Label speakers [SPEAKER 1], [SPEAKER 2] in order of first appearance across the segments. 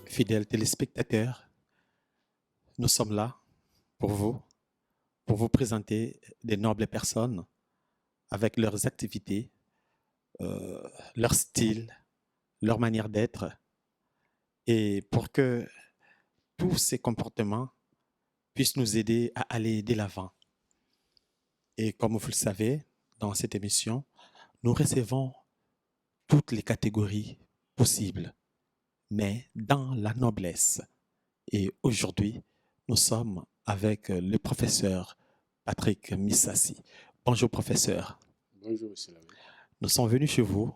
[SPEAKER 1] Fidèles téléspectateurs, nous sommes là pour vous présenter des nobles personnes avec leurs activités, leur style, leur manière d'être, et pour que tous ces comportements puissent nous aider à aller de l'avant. Et comme vous le savez, dans cette émission, nous recevons toutes les catégories possibles, mais dans la noblesse. Et aujourd'hui, nous sommes avec le professeur Patrick Missassi. Bonjour professeur.
[SPEAKER 2] Bonjour, monsieur Lavé.
[SPEAKER 1] Nous sommes venus chez vous,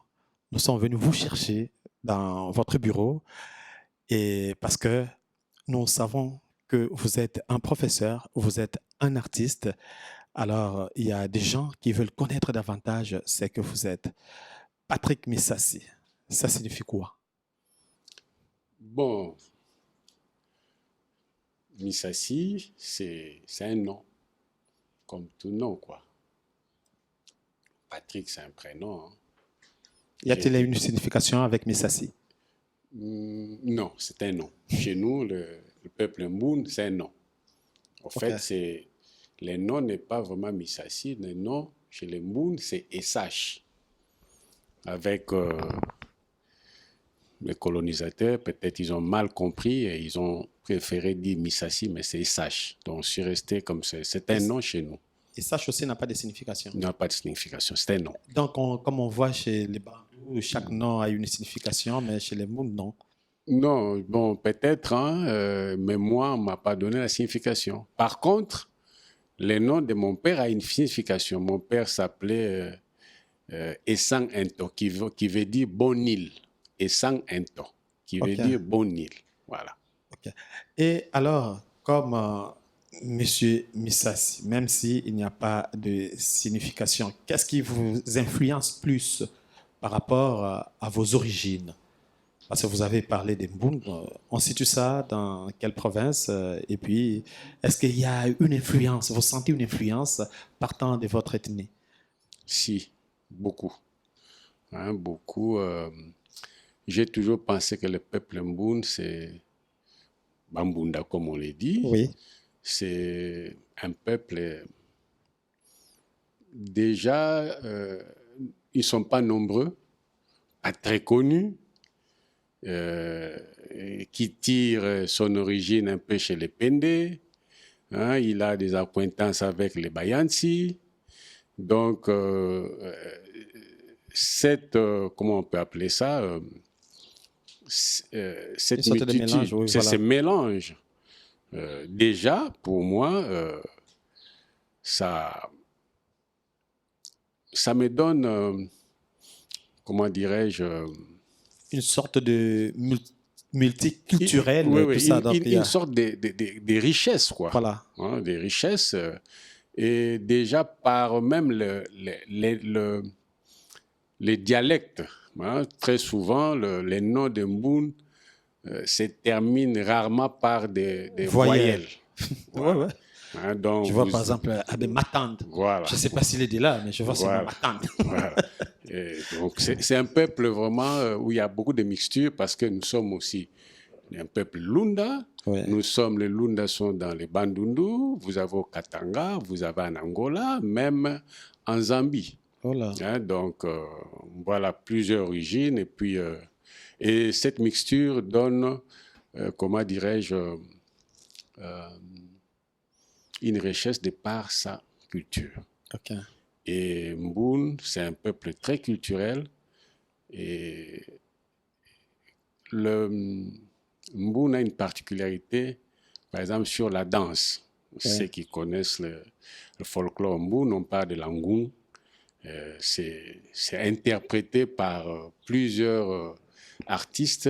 [SPEAKER 1] nous sommes venus vous chercher dans votre bureau et parce que nous savons que vous êtes un professeur, vous êtes un artiste. Alors, il y a des gens qui veulent connaître davantage ce que vous êtes. Patrick Missassi, ça signifie quoi?
[SPEAKER 2] Bon, Missassi, c'est un nom, comme tout nom, quoi. Patrick, c'est un prénom. Hein.
[SPEAKER 1] Y a-t-il une signification avec Missassi?
[SPEAKER 2] Non, c'est un nom. Chez nous, le peuple Mboun, c'est un nom. En fait, le nom n'est pas vraiment Missassi. Le nom, chez les Mboun, c'est Essache. Avec les colonisateurs, peut-être ils ont mal compris et ils ont préféré dire Missassi, mais c'est Essache. Donc, je suis resté comme ça. C'est un nom chez nous.
[SPEAKER 1] Essache aussi n'a pas de signification.
[SPEAKER 2] Il n'a pas de signification, c'est un nom.
[SPEAKER 1] Donc, comme on voit chez les Bandous, chaque nom a une signification, mais chez les Mouns, non.
[SPEAKER 2] Non, bon, peut-être, hein, mais moi, on ne m'a pas donné la signification. Par contre, le nom de mon père a une signification. Mon père s'appelait Essang Ento, qui veut dire bon île. Essang Ento, qui veut dire bon île. Voilà.
[SPEAKER 1] Okay. Et alors, comme Monsieur Missassi, même s'il n'y a pas de signification, qu'est-ce qui vous influence plus par rapport à vos origines? Parce que vous avez parlé des Mboun, on situe ça dans quelle province? Et puis, est-ce qu'il y a une influence, vous sentez une influence partant de votre ethnie?
[SPEAKER 2] Si, beaucoup. Hein, beaucoup. J'ai toujours pensé que le peuple Mboun, c'est Bambunda, comme on le dit.
[SPEAKER 1] Oui.
[SPEAKER 2] C'est un peuple. Déjà, ils ne sont pas nombreux, pas très connus, qui tire son origine un peu chez les Pende. Hein, il a des acquaintances avec les Bayansi. Donc, comment on peut appeler ça, cette multitude,
[SPEAKER 1] oui,
[SPEAKER 2] c'est
[SPEAKER 1] voilà.
[SPEAKER 2] ce mélange. Déjà, pour moi, ça me donne, comment dirais-je,
[SPEAKER 1] une sorte de multiculturel,
[SPEAKER 2] oui,
[SPEAKER 1] tout ça. Donc,
[SPEAKER 2] une sorte de richesse, quoi.
[SPEAKER 1] Voilà.
[SPEAKER 2] Hein, des richesses. Et déjà, par même les dialectes, hein, très souvent, les noms de Mboun se terminent rarement par des voyelles.
[SPEAKER 1] Voilà. Ouais.
[SPEAKER 2] Hein, donc,
[SPEAKER 1] je vois par exemple Abbé Matande.
[SPEAKER 2] Voilà.
[SPEAKER 1] Je ne sais pas s'il est de là, mais je vois
[SPEAKER 2] voilà.
[SPEAKER 1] son Matande.
[SPEAKER 2] Voilà. Donc, c'est un peuple vraiment où il y a beaucoup de mixtures parce que nous sommes aussi un peuple Lunda.
[SPEAKER 1] Ouais.
[SPEAKER 2] Nous sommes, les Lunda sont dans les Bandundu, vous avez au Katanga, vous avez en Angola, même en Zambie.
[SPEAKER 1] Voilà.
[SPEAKER 2] Hein, donc, voilà plusieurs origines. Et puis, et cette mixture donne, comment dirais-je, une richesse de par sa culture.
[SPEAKER 1] Okay.
[SPEAKER 2] Et Mboun, c'est un peuple très culturel. Et le Mboun a une particularité, par exemple, sur la danse. Ceux qui connaissent le folklore Mboun, on parle de l'angoum. C'est interprété par plusieurs artistes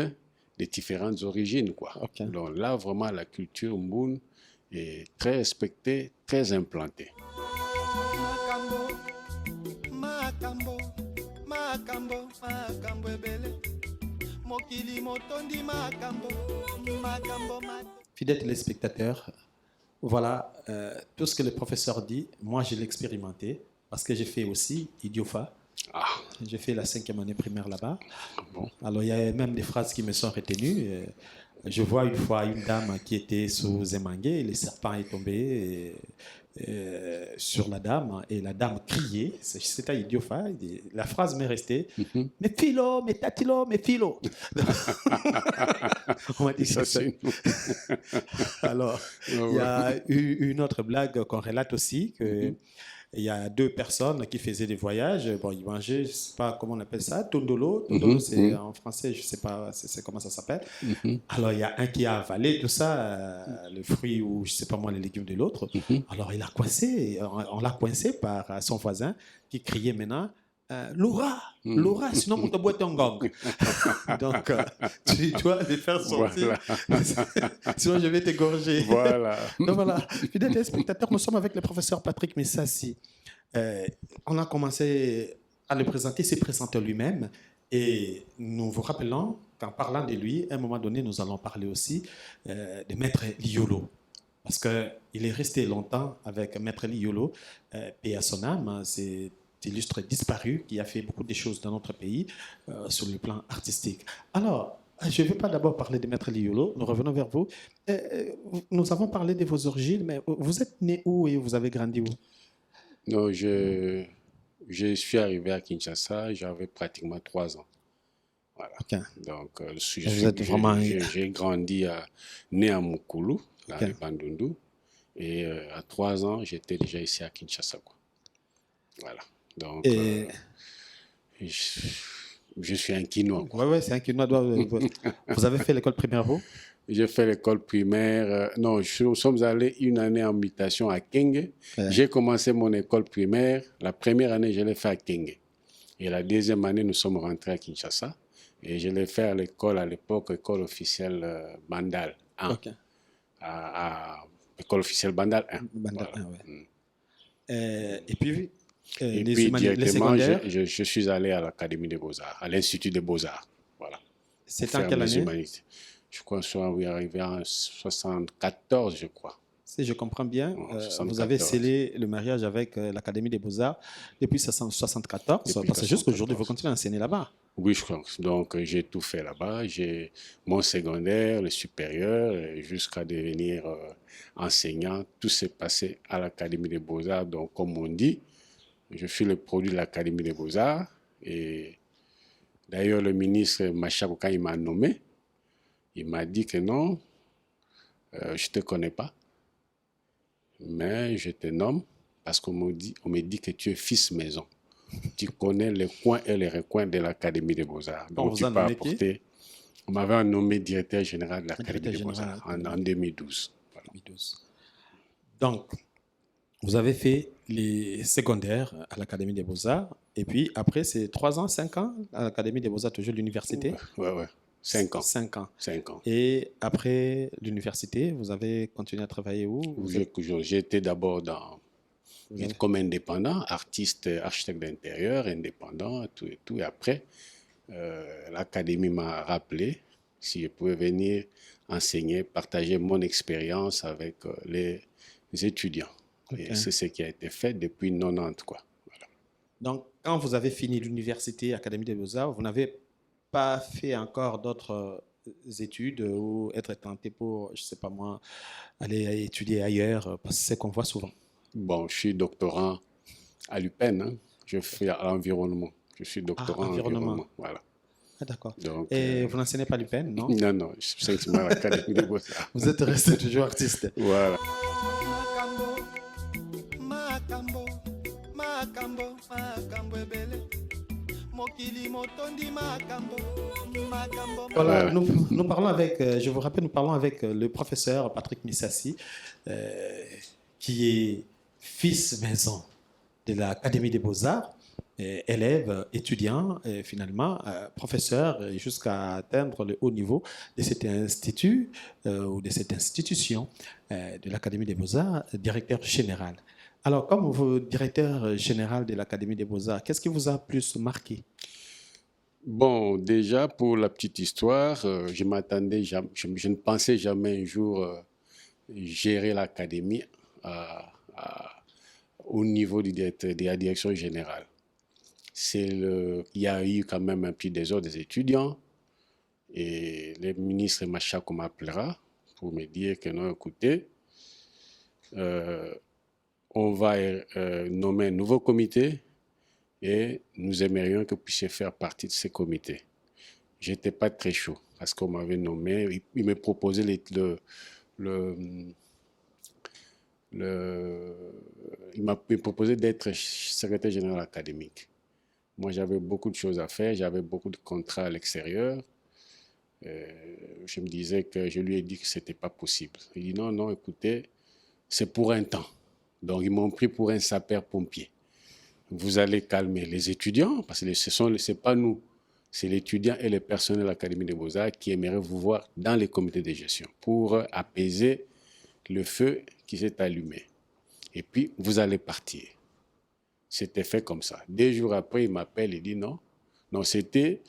[SPEAKER 2] de différentes origines, quoi.
[SPEAKER 1] Okay.
[SPEAKER 2] Donc là, vraiment, la culture Mboun est très respectée, très implantée.
[SPEAKER 1] Fidèles téléspectateurs, voilà, tout ce que le professeur dit, moi je l'ai expérimenté parce que j'ai fait aussi Idiofa.
[SPEAKER 2] Ah.
[SPEAKER 1] J'ai fait la 5e année primaire là-bas.
[SPEAKER 2] Bon.
[SPEAKER 1] Alors il y a même des phrases qui me sont retenues. Je vois une fois une dame qui était sous Zemangué, et le serpent est tombé sur la dame et la dame criait. C'était idiopha. La phrase m'est restée.
[SPEAKER 2] Mhm.
[SPEAKER 1] Mais filo, mais tatilo, mais filo. On m'a dit
[SPEAKER 2] Ça,
[SPEAKER 1] que ça.
[SPEAKER 2] c'est
[SPEAKER 1] Alors, il y a eu une autre blague qu'on relate aussi, que il y a deux personnes qui faisaient des voyages. Bon, ils mangeaient, je ne sais pas comment on appelle ça, tondolo. Tondolo, c'est en français, je ne sais pas c'est comment ça s'appelle. Alors, il y a un qui a avalé tout ça, le fruit ou je ne sais pas moi, les légumes de l'autre. Alors, il a coincé, on l'a coincé par son voisin qui criait maintenant Laura, Laura, sinon on te boit ton gang. Donc, tu dois les faire sortir.
[SPEAKER 2] Voilà.
[SPEAKER 1] Sinon, je vais t'égorger.
[SPEAKER 2] Voilà.
[SPEAKER 1] Donc voilà, fidèles téléspectateurs, nous sommes avec le professeur Patrick Missassi. On a commencé à le présenter, s'est présenté lui-même. Et nous vous rappelons qu'en parlant de lui, à un moment donné, nous allons parler aussi de Maître Liolo. Parce qu'il est resté longtemps avec Maître Liolo, paix à son âme. C'est illustre disparu qui a fait beaucoup de choses dans notre pays sur le plan artistique. Alors, je ne vais pas d'abord parler de Maître Liolo, nous revenons vers vous. Nous avons parlé de vos origines, mais vous êtes né où et vous avez grandi où?
[SPEAKER 2] Non, je suis arrivé à Kinshasa, j'avais pratiquement 3 ans. Voilà.
[SPEAKER 1] Okay.
[SPEAKER 2] Donc,
[SPEAKER 1] Vous êtes vraiment...
[SPEAKER 2] j'ai grandi né à Mukulu, dans les Bandundu. Et à 3 ans, j'étais déjà ici à Kinshasa, quoi. Voilà. Donc, je suis un Kinois.
[SPEAKER 1] Oui, ouais, c'est un Kinois. Vous avez fait l'école primaire où?
[SPEAKER 2] J'ai fait l'école primaire. Non, nous sommes allés une année en mutation à Kenge. J'ai commencé mon école primaire. La première année, je l'ai fait à Kenge. Et la deuxième année, nous sommes rentrés à Kinshasa. Et je l'ai fait à l'école, à l'époque, école officielle Bandal 1.
[SPEAKER 1] Okay.
[SPEAKER 2] À école officielle Bandal 1.
[SPEAKER 1] Bandal 1, ouais. Et puis,
[SPEAKER 2] et puis directement, je suis allé à l'Académie des Beaux-Arts, à l'Institut des Beaux-Arts. Voilà.
[SPEAKER 1] C'est en quelle année?
[SPEAKER 2] Je crois que soit arrivé en 74, je crois.
[SPEAKER 1] Si je comprends bien, vous avez scellé le mariage avec l'Académie des Beaux-Arts depuis 1974, parce que jusqu'aujourd'hui, vous continuez à enseigner là-bas.
[SPEAKER 2] Oui, je crois. Donc, j'ai tout fait là-bas. J'ai mon secondaire, le supérieur, jusqu'à devenir enseignant. Tout s'est passé à l'Académie des Beaux-Arts. Donc, comme on dit, je suis le produit de l'Académie des Beaux-Arts. Et d'ailleurs, le ministre Machako, quand il m'a nommé, il m'a dit que non, je ne te connais pas, mais je te nomme parce qu'on me dit que tu es fils maison. Tu connais les coins et les recoins de l'Académie des Beaux-Arts. Donc, tu peux apporter. On m'avait nommé directeur général de l'Académie des Beaux-Arts en 2012. Voilà. 2012.
[SPEAKER 1] Donc, vous avez fait les secondaires à l'Académie des Beaux-Arts. Et puis, après, c'est 3 ans, 5 ans à l'Académie des Beaux-Arts, toujours l'université?
[SPEAKER 2] Oui. 5 ans.
[SPEAKER 1] 5 ans.
[SPEAKER 2] 5 ans.
[SPEAKER 1] Et après l'université, vous avez continué à travailler où?
[SPEAKER 2] J'ai été d'abord comme indépendant, artiste, architecte d'intérieur, indépendant, tout et tout. Et après, l'académie m'a rappelé si je pouvais venir enseigner, partager mon expérience avec les étudiants. Okay. Et c'est ce qui a été fait depuis 90, quoi. Voilà.
[SPEAKER 1] Donc, quand vous avez fini l'université, Académie des Beaux-Arts, vous n'avez pas fait encore d'autres études ou être tenté pour, je ne sais pas moi, aller étudier ailleurs, parce que c'est ce qu'on voit souvent.
[SPEAKER 2] Bon, je suis doctorant à l'UPEN, hein. Je fais à l'environnement. Je suis doctorant en environnement. Voilà.
[SPEAKER 1] Ah, d'accord. Et vous n'enseignez pas l'UPEN, non?
[SPEAKER 2] Non, je suis simplement à l'Académie des Beaux-Arts.
[SPEAKER 1] Vous êtes resté toujours artiste.
[SPEAKER 2] Voilà.
[SPEAKER 1] Voilà, nous parlons avec, je vous rappelle, nous parlons avec le professeur Patrick Missassi, qui est fils maison de l'Académie des Beaux-Arts, élève, étudiant, et finalement professeur, jusqu'à atteindre le haut niveau de cet institut ou de cette institution de l'Académie des Beaux-Arts, directeur général. Alors, comme vous, directeur général de l'Académie des Beaux-Arts, qu'est-ce qui vous a plus marqué?
[SPEAKER 2] Bon, déjà, pour la petite histoire, je ne pensais jamais un jour gérer l'académie au niveau de la direction générale. Il y a eu quand même un petit désordre des étudiants et Et le ministre Machako m'appellera pour me dire que non, écoutez, on va nommer un nouveau comité et nous aimerions que vous puissiez faire partie de ce comité. Je n'étais pas très chaud parce qu'on m'avait nommé, il me proposait il m'a proposé d'être secrétaire général académique. Moi, j'avais beaucoup de choses à faire, j'avais beaucoup de contrats à l'extérieur. Je me disais que je lui ai dit que ce n'était pas possible. Il dit non, non, écoutez, c'est pour un temps. Donc, ils m'ont pris pour un sapeur-pompier. Vous allez calmer les étudiants, parce que ce n'est pas nous, c'est l'étudiant et le personnel de l'Académie des Beaux-Arts qui aimeraient vous voir dans les comités de gestion pour apaiser le feu qui s'est allumé. Et puis, vous allez partir. C'était fait comme ça. 2 jours après, il m'appelle et dit non. Non, c'était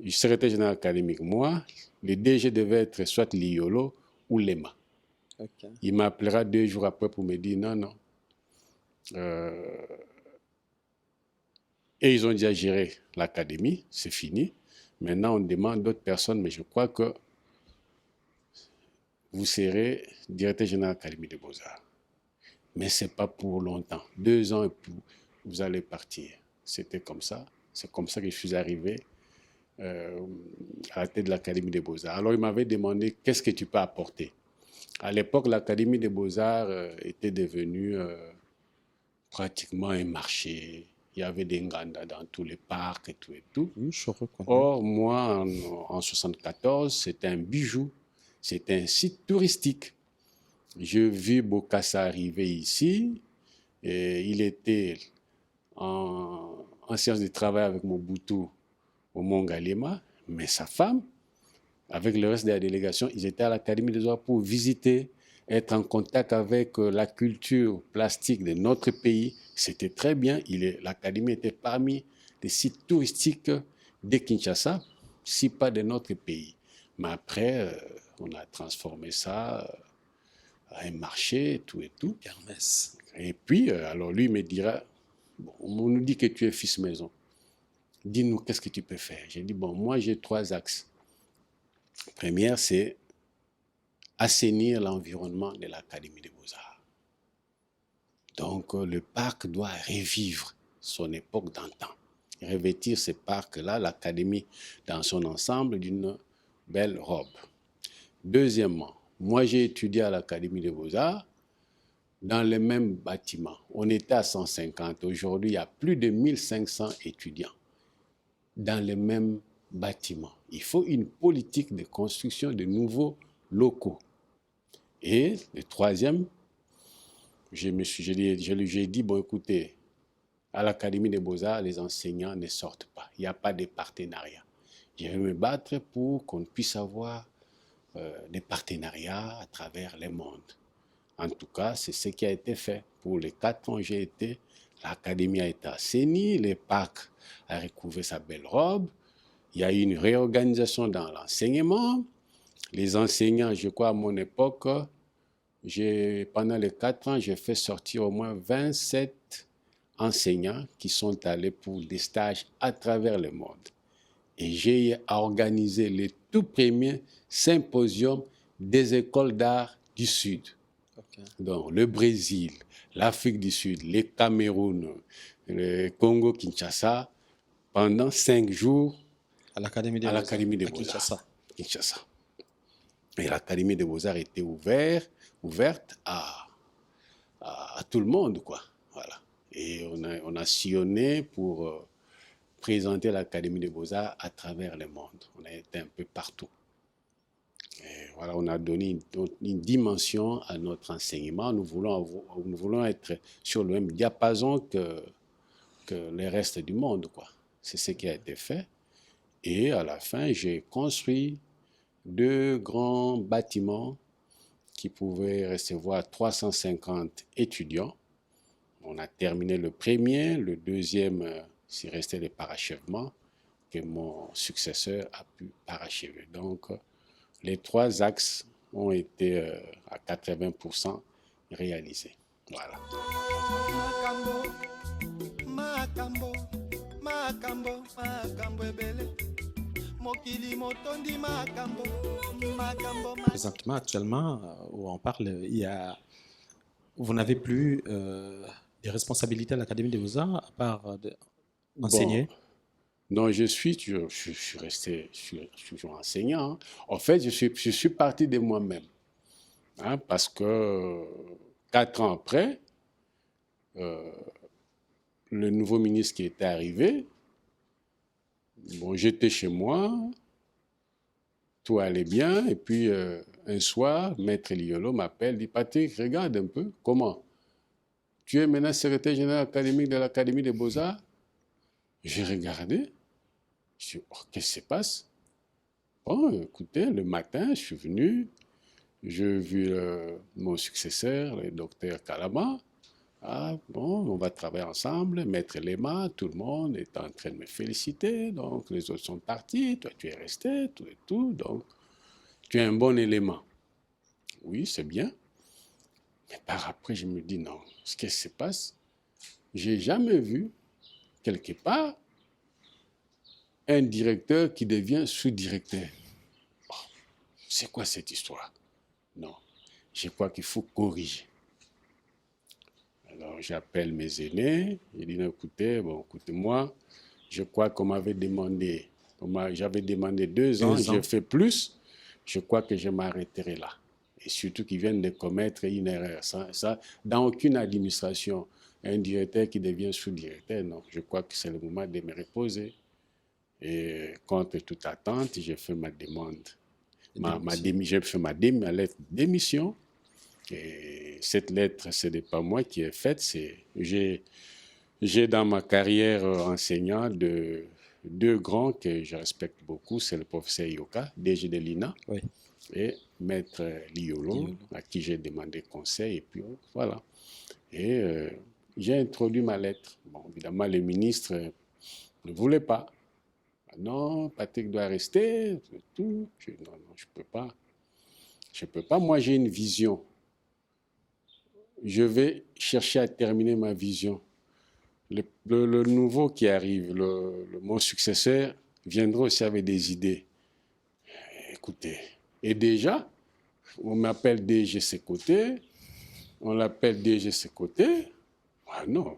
[SPEAKER 2] le secrétaire général académique. Moi, le DG devait être soit Liolo ou Lema. Okay. Il m'appellera 2 jours après pour me dire non, non. Et ils ont déjà géré l'académie, c'est fini. Maintenant, on demande d'autres personnes, mais je crois que vous serez directeur général de l'Académie des Beaux-Arts. Mais ce n'est pas pour longtemps. 2 ans et puis vous allez partir. C'était comme ça. C'est comme ça que je suis arrivé à la tête de l'Académie des Beaux-Arts. Alors, il m'avait demandé qu'est-ce que tu peux apporter. À l'époque, l'Académie des Beaux-Arts était devenue pratiquement un marché. Il y avait des Nganda dans tous les parcs et tout et tout.
[SPEAKER 1] Oui, je reconnais.
[SPEAKER 2] Or, moi, en 1974, c'était un bijou. C'était un site touristique. Je vis Bokassa arriver ici. Et il était en séance de travail avec Mobutu au Mont Galema. Mais sa femme, avec le reste de la délégation, ils étaient à l'Académie des Arts pour visiter, être en contact avec la culture plastique de notre pays. C'était très bien. L'Académie était parmi les sites touristiques de Kinshasa, si pas de notre pays. Mais après, on a transformé ça à un marché, tout et tout.
[SPEAKER 1] Kermesse.
[SPEAKER 2] Et puis, alors lui me dira, bon, on nous dit que tu es fils maison. Dis-nous, qu'est-ce que tu peux faire? J'ai dit, bon, moi j'ai 3 axes. Première, c'est assainir l'environnement de l'Académie des Beaux-Arts. Donc, le parc doit revivre son époque d'antan. Revêtir ce parc-là, l'Académie dans son ensemble, d'une belle robe. Deuxièmement, moi j'ai étudié à l'Académie des Beaux-Arts dans le même bâtiment. On était à 150. Aujourd'hui, il y a plus de 1500 étudiants dans le même bâtiment. Il faut une politique de construction de nouveaux locaux. Et le troisième, j'ai dit, bon écoutez, à l'Académie des Beaux-Arts, les enseignants ne sortent pas. Il n'y a pas de partenariat. Je vais me battre pour qu'on puisse avoir des partenariats à travers le monde. En tout cas, c'est ce qui a été fait. Pour les 4 ans où j'ai été, l'Académie a été assainie, le parc a recouvert sa belle robe, il y a eu une réorganisation dans l'enseignement. Les enseignants, je crois à mon époque, pendant les 4 ans, j'ai fait sortir au moins 27 enseignants qui sont allés pour des stages à travers le monde. Et j'ai organisé le tout premier symposium des écoles d'art du Sud. Okay. Donc, le Brésil, l'Afrique du Sud, le Cameroun, le Congo-Kinshasa, pendant 5 jours à l'Académie des Beaux-Arts. Kinshasa. Et l'Académie des Beaux-Arts était ouverte à tout le monde, quoi. Voilà. Et on a sillonné pour présenter l'Académie des Beaux-Arts à travers le monde. On a été un peu partout. Et voilà, on a donné une dimension à notre enseignement. Nous voulons être sur le même diapason que le reste du monde, quoi. C'est ce qui a été fait. Et à la fin, j'ai construit 2 grands bâtiments qui pouvaient recevoir 350 étudiants. On a terminé le premier, le deuxième, c'est resté le parachèvement que mon successeur a pu parachever. Donc, les 3 axes ont été à 80% réalisés. Voilà.
[SPEAKER 1] Présentement, actuellement, où on parle, vous n'avez plus des responsabilités à l'Académie des Beaux-Arts à part
[SPEAKER 2] Bon,
[SPEAKER 1] d'enseigner.
[SPEAKER 2] non, je suis resté, je suis toujours enseignant, hein. En fait, je suis parti de moi-même, hein, parce que 4 ans après, le nouveau ministre qui était arrivé, bon, j'étais chez moi, tout allait bien, et puis un soir, Maître Liolo m'appelle, dit Patrick, regarde un peu, comment? Tu es maintenant secrétaire général académique de l'Académie des Beaux-Arts? J'ai regardé, je dis, oh, qu'est-ce qui se passe? Bon, écoutez, le matin, je suis venu, j'ai vu mon successeur, le docteur Kalama. Ah, bon, on va travailler ensemble, mettre les mains, tout le monde est en train de me féliciter, donc les autres sont partis, toi tu es resté, tout et tout, donc tu es un bon élément. Oui, c'est bien, mais par après, je me dis non, ce qui se passe, j'ai jamais vu, quelque part, un directeur qui devient sous-directeur. Oh, c'est quoi cette histoire? Non, je crois qu'il faut corriger. Alors j'appelle mes aînés, je dis écoutez, bon, écoutez-moi, je crois qu'on m'avait demandé, j'avais demandé 2 ans,
[SPEAKER 1] 2
[SPEAKER 2] j'ai
[SPEAKER 1] ans.
[SPEAKER 2] fait plus, je crois que je m'arrêterai là. Et surtout qu'ils viennent de commettre une erreur. Ça, dans aucune administration, un directeur qui devient sous-directeur, non, je crois que c'est le moment de me reposer. Et contre toute attente, j'ai fait ma demande. J'ai fait ma lettre de démission. Et cette lettre, ce n'est pas moi qui ai faite. J'ai dans ma carrière enseignant deux grands que je respecte beaucoup. C'est le professeur Yoka, DG de l'INA,
[SPEAKER 1] Oui.
[SPEAKER 2] et Maître Liolo, à qui j'ai demandé conseil. Et puis voilà. Et j'ai introduit ma lettre. Bon, évidemment, le ministre ne voulait pas. Non, Patrick doit rester, tout. Non, non, je ne peux pas. Je ne peux pas. Moi, j'ai une vision. Je vais chercher à terminer ma vision. Le nouveau qui arrive, mon successeur, viendra aussi avec des idées. Écoutez, et déjà, on m'appelle DG ses côtés, on l'appelle DG ses côtés. Ah non,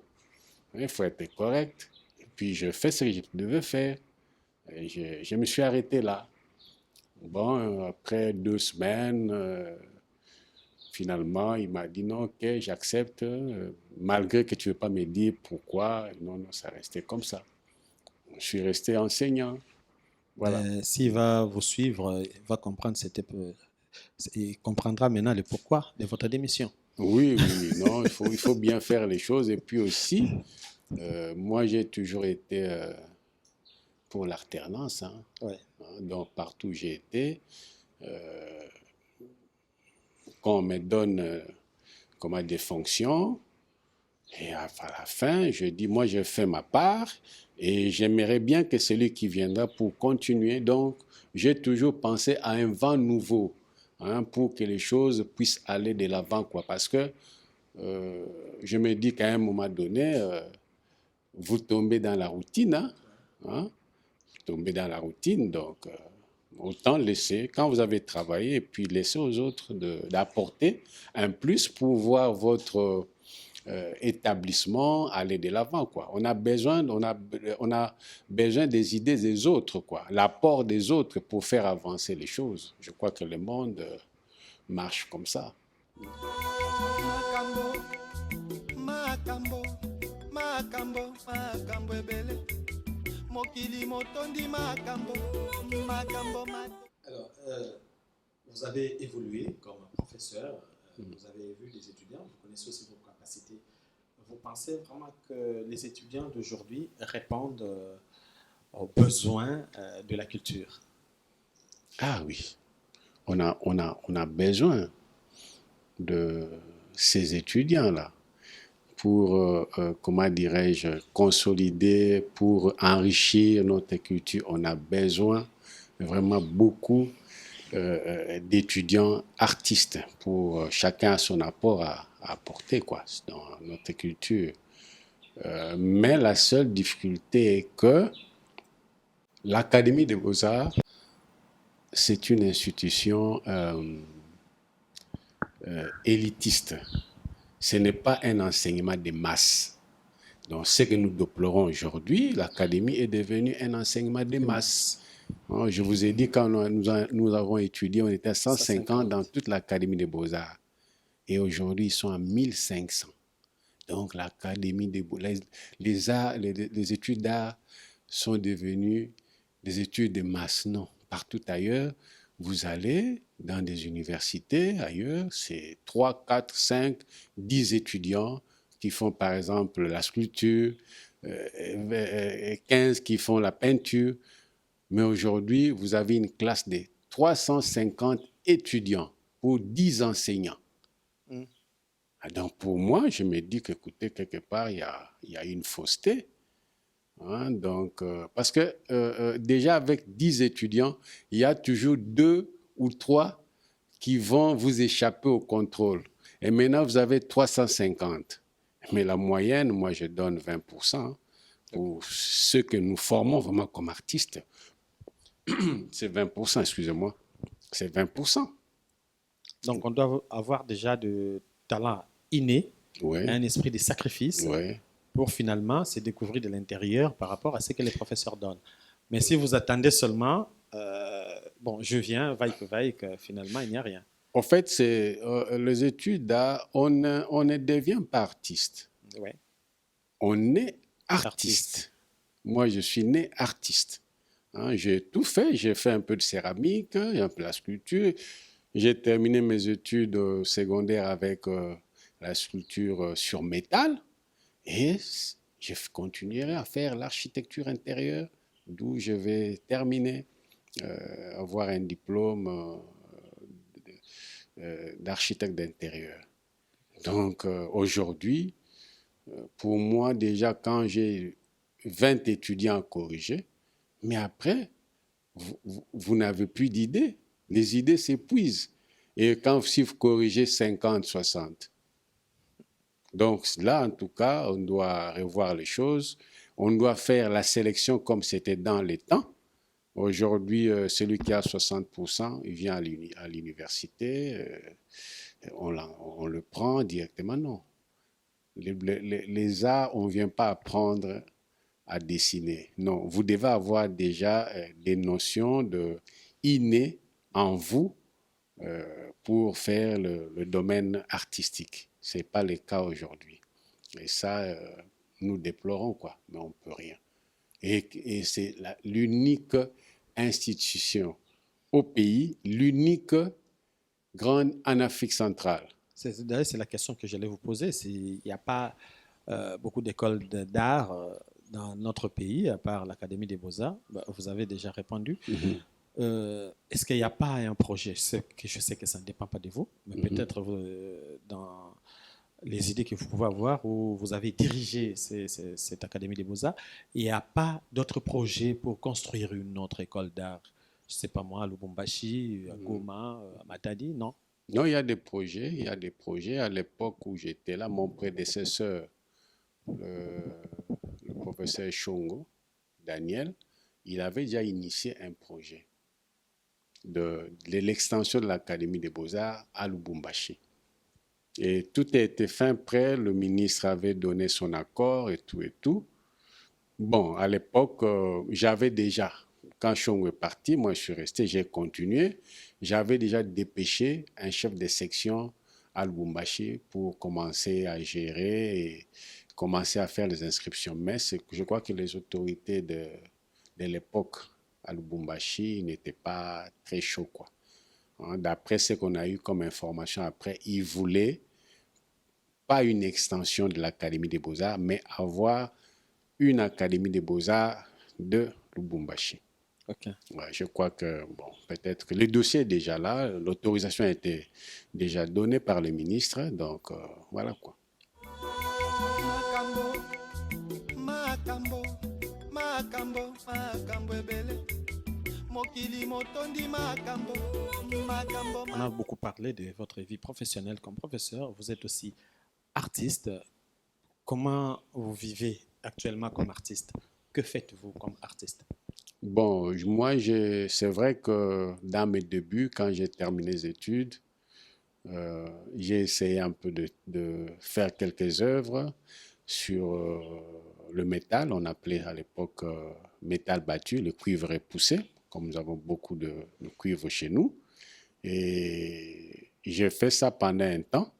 [SPEAKER 2] il faut être correct. Et puis, je fais ce que je devais faire. Et je me suis arrêté là. Bon, après 2 semaines, finalement, il m'a dit non, ok, j'accepte, malgré que tu ne veux pas me dire pourquoi. Non, non, ça restait comme ça. Je suis resté enseignant. Voilà.
[SPEAKER 1] Mais s'il va vous suivre, il va comprendre il comprendra maintenant le pourquoi de votre démission.
[SPEAKER 2] Oui, oui, oui, non, il faut bien faire les choses. Et puis aussi, moi, j'ai toujours été pour l'alternance, hein.
[SPEAKER 1] Ouais.
[SPEAKER 2] Donc, partout où j'ai été, quand on me donne comment, des fonctions, et à la fin, je dis, moi, je fais ma part et j'aimerais bien que celui qui viendra pour continuer. Donc, j'ai toujours pensé à un vent nouveau, hein, pour que les choses puissent aller de l'avant, quoi. Parce que je me dis qu'à un moment donné, vous tombez dans la routine, hein, hein, vous tombez dans la routine, donc autant laisser, quand vous avez travaillé, et puis laisser aux autres d'apporter un plus pour voir votre établissement aller de l'avant, quoi. On a besoin des idées des autres, quoi. L'apport des autres pour faire avancer les choses. Je crois que le monde marche comme ça.
[SPEAKER 1] Alors, vous avez évolué comme professeur, vous avez vu des étudiants, vous connaissez aussi vos capacités. Vous pensez vraiment que les étudiants d'aujourd'hui répondent aux besoins de la culture?
[SPEAKER 2] Ah oui, on a besoin de ces étudiants-là pour, comment dirais-je, consolider, pour enrichir notre culture. On a besoin vraiment beaucoup d'étudiants artistes pour chacun son apport à apporter, quoi, dans notre culture. Mais la seule difficulté est que l'Académie des Beaux-Arts, c'est une institution élitiste. Ce n'est pas un enseignement de masse. Donc, ce que nous déplorons aujourd'hui, l'Académie est devenue un enseignement de masse. Je vous ai dit, quand nous avons étudié, on était à 150 dans toute l'Académie des Beaux-Arts. Et aujourd'hui, ils sont à 1500. Donc, l'Académie des Beaux-Arts, les études d'art sont devenues des études de masse. Non, partout ailleurs, vous allez dans des universités, ailleurs, c'est 3, 4, 5, 10 étudiants qui font par exemple la sculpture, 15 qui font la peinture. Mais aujourd'hui, vous avez une classe de 350 étudiants pour 10 enseignants. Donc pour moi, je me dis qu'écoutez, quelque part, il y a une fausseté. Hein, donc, parce que déjà avec 10 étudiants, il y a toujours 2 ou 3 qui vont vous échapper au contrôle. Et maintenant, vous avez 350. Mais la moyenne, moi, je donne 20% pour ceux que nous formons vraiment comme artistes. C'est 20%, excusez-moi. C'est 20%.
[SPEAKER 1] Donc, on doit avoir déjà de talent inné,
[SPEAKER 2] Ouais,
[SPEAKER 1] un esprit de sacrifice
[SPEAKER 2] ouais.
[SPEAKER 1] pour finalement se découvrir de l'intérieur par rapport à ce que les professeurs donnent. Mais si vous attendez seulement, bon, je viens, vaille que finalement, il n'y a rien.
[SPEAKER 2] En fait, c'est les études d'art, on ne devient pas artiste.
[SPEAKER 1] Ouais.
[SPEAKER 2] On est artiste.
[SPEAKER 1] Artiste.
[SPEAKER 2] Moi, je suis né artiste. Hein, j'ai tout fait. J'ai fait un peu de céramique, un peu de la sculpture. J'ai terminé mes études secondaires avec la sculpture sur métal. Et je continuerai à faire l'architecture intérieure, d'où je vais terminer, avoir un diplôme d'architecte d'intérieur. Donc aujourd'hui, pour moi, déjà, quand j'ai 20 étudiants à corriger, mais après, vous n'avez plus d'idées. Les idées s'épuisent. Et quand si vous corrigez 50, 60. Donc là, en tout cas, on doit revoir les choses. On doit faire la sélection comme c'était dans les temps. Aujourd'hui, celui qui a 60%, il vient à l'université, on le prend directement. Non. Les arts, on ne vient pas apprendre à dessiner. Non, vous devez avoir déjà des notions innées en vous pour faire le domaine artistique. Ce n'est pas le cas aujourd'hui. Et ça, nous déplorons, quoi, mais on ne peut rien. Et c'est l'unique institution au pays, l'unique grande en Afrique centrale.
[SPEAKER 1] D'ailleurs, c'est la question que j'allais vous poser. Il n'y a pas beaucoup d'écoles d'art dans notre pays, à part l'Académie des Beaux-Arts. Bah, vous avez déjà répondu. Est-ce qu'il n'y a pas un projet? Je sais que ça ne dépend pas de vous, mais peut-être dans les idées que vous pouvez avoir où vous avez dirigé cette Académie des Beaux-Arts, il n'y a pas d'autres projets pour construire une autre école d'art? Je ne sais pas moi, à Lubumbashi, à Goma, à Matadi, non?
[SPEAKER 2] Non, il y a des projets. Il y a des projets. À l'époque où j'étais là, mon prédécesseur, le professeur Chongo, Daniel, il avait déjà initié un projet de l'extension de l'Académie des Beaux-Arts à Lubumbashi. Et tout a été fin prêt, le ministre avait donné son accord et tout et tout. Bon, à l'époque, j'avais déjà, quand Chongo est parti, moi je suis resté, j'ai continué. J'avais déjà dépêché un chef de section à Lubumbashi pour commencer à gérer et commencer à faire les inscriptions. Mais je crois que les autorités de l'époque à Lubumbashi n'étaient pas très chauds, quoi. D'après ce qu'on a eu comme information après, ils voulaient pas une extension de l'Académie des Beaux-Arts, mais avoir une Académie des Beaux-Arts de Lubumbashi.
[SPEAKER 1] Ok.
[SPEAKER 2] Ouais, je crois que, bon, peut-être que le dossier est déjà là, l'autorisation a été déjà donnée par le ministre, donc voilà quoi.
[SPEAKER 1] On a beaucoup parlé de votre vie professionnelle comme professeur. Vous êtes aussi artiste. Comment vous vivez actuellement comme artiste? Que faites-vous comme artiste?
[SPEAKER 2] Bon, moi, c'est vrai que dans mes débuts, quand j'ai terminé les études, j'ai essayé un peu de faire quelques œuvres sur le métal. On appelait à l'époque métal battu, le cuivre époussé, comme nous avons beaucoup de cuivre chez nous. Et j'ai fait ça pendant un temps.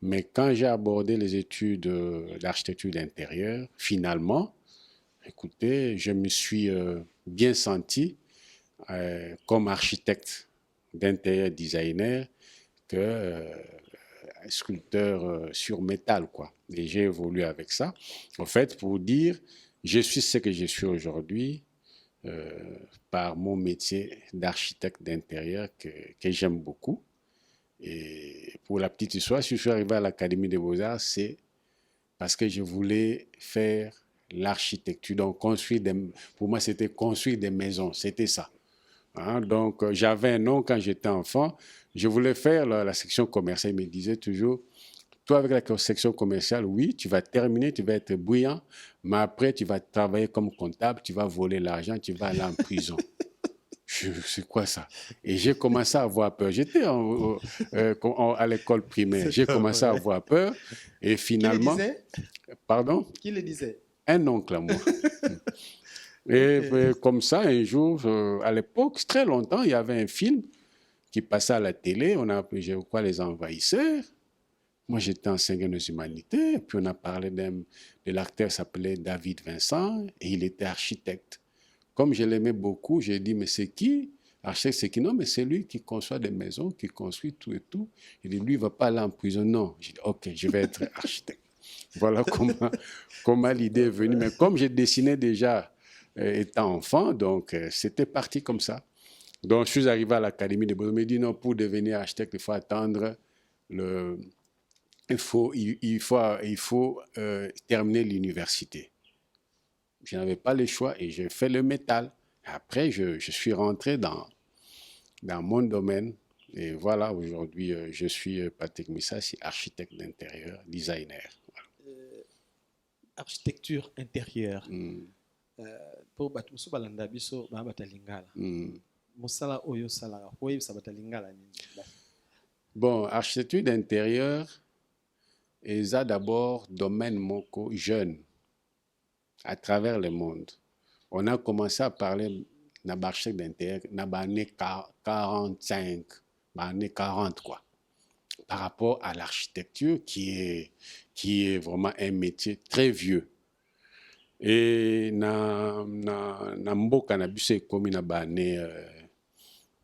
[SPEAKER 2] Mais quand j'ai abordé les études d'architecture d'intérieur, finalement, écoutez, je me suis bien senti comme architecte d'intérieur designer que sculpteur sur métal, quoi. Et j'ai évolué avec ça. En fait, pour dire, je suis ce que je suis aujourd'hui euh, par mon métier d'architecte d'intérieur que j'aime beaucoup. Et pour la petite histoire, si je suis arrivé à l'Académie des Beaux-Arts, c'est parce que je voulais faire l'architecture. Donc, pour moi, c'était construire des maisons. C'était ça. Hein, donc, j'avais un nom quand j'étais enfant. Je voulais faire la section commerciale. Il me disait toujours, toi, avec la section commerciale, oui, tu vas terminer, tu vas être brillant, mais après, tu vas travailler comme comptable, tu vas voler l'argent, tu vas aller en prison. C'est quoi ça? Et j'ai commencé à avoir peur. J'étais à l'école primaire.
[SPEAKER 1] C'est
[SPEAKER 2] J'ai
[SPEAKER 1] pas
[SPEAKER 2] commencé à
[SPEAKER 1] vrai.
[SPEAKER 2] avoir peur. Et
[SPEAKER 1] Qui le
[SPEAKER 2] finalement,
[SPEAKER 1] disait?
[SPEAKER 2] pardon,
[SPEAKER 1] Qui le disait?
[SPEAKER 2] un oncle à moi. Et
[SPEAKER 1] Ok.
[SPEAKER 2] comme ça, un jour, à l'époque, très longtemps, il y avait un film qui passait à la télé. On a appelé, je crois, Les Envahisseurs. Moi, j'étais enseignant des humanités. Puis on a parlé de l'acteur qui s'appelait David Vincent et il était architecte. Comme je l'aimais beaucoup, j'ai dit, mais c'est qui? Architecte, c'est qui? Non, mais c'est lui qui conçoit des maisons, qui construit tout et tout. Il dit, lui, il ne va pas aller en prison. Non. J'ai dit, OK, je vais être architecte. Voilà comment l'idée est venue. Mais comme je dessinais déjà étant enfant, donc c'était parti comme ça. Donc, je suis arrivé à l'Académie de Beaux-Arts. On m'a dit, non, pour devenir architecte, il faut attendre le, il faut terminer l'université. Je n'avais pas le choix et j'ai fait le métal. Après, je suis rentré dans mon domaine. Et voilà, aujourd'hui, je suis Patrick Missassi, architecte d'intérieur, designer.
[SPEAKER 1] Euh, architecture intérieure.
[SPEAKER 2] Mm,
[SPEAKER 1] Po bato mosusu balanda biso bayebata lingala.
[SPEAKER 2] mm.
[SPEAKER 1] Mosala oyo osalaka po oyebisa bato lingala nini?
[SPEAKER 2] Bon, architecture d'intérieur, eza d'abord domaine moko jeune à travers le monde. On a commencé à parler d'architecture d'intérieur dans les années 45, années 40, quoi. Par rapport à l'architecture qui est vraiment un métier très vieux. Et na mboka na biso ekomi na bane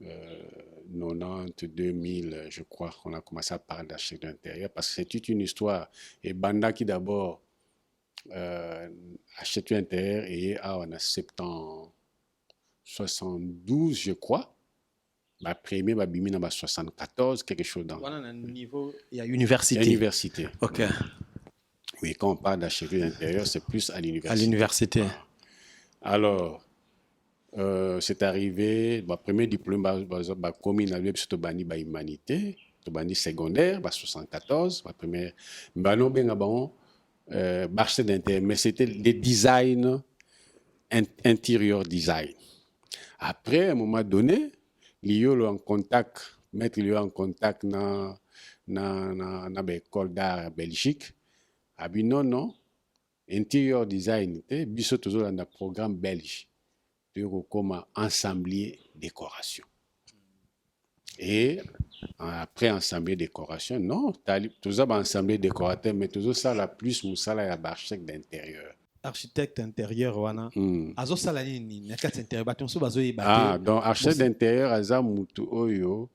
[SPEAKER 2] 90, 2000, je crois qu'on a commencé à parler d'architecture d'intérieur parce que c'est toute une histoire. Et Banda qui d'abord architecture intérieure et on a 70, 72, je crois. Ma premier, ma bimi na 74, quelque chose dans
[SPEAKER 1] Wana na niveau ya
[SPEAKER 2] à
[SPEAKER 1] université.
[SPEAKER 2] l'université.
[SPEAKER 1] Ok.
[SPEAKER 2] Oui, quand on parle d'architecture d'intérieur, c'est plus à
[SPEAKER 1] À
[SPEAKER 2] l'université.
[SPEAKER 1] l'université.
[SPEAKER 2] Alors, c'est arrivé, ma premier diplôme, comme il avait surtout bani ba humanité, bani secondaire, 74, ma première, non ben bon, architecture d'intérieur, mais c'était des designs intérieur design. Après, à un moment donné, l'IO en contact, mettre l'IO en contact dans l'école d'art en Belgique. Ah bien non, non. Interior design, biso toujours dans le programme belge. Comme ensemblier décoration. Et après ensemblier décoration, non, toujours ensemblier décorateur, mais toujours ça la plus, ça la architecte d'intérieur.
[SPEAKER 1] Architecte intérieur wana. Azosala nini na kati intérieur bato mosusu bazoyeba te.
[SPEAKER 2] Ah, donc architecte d'intérieur aza mutu oyo.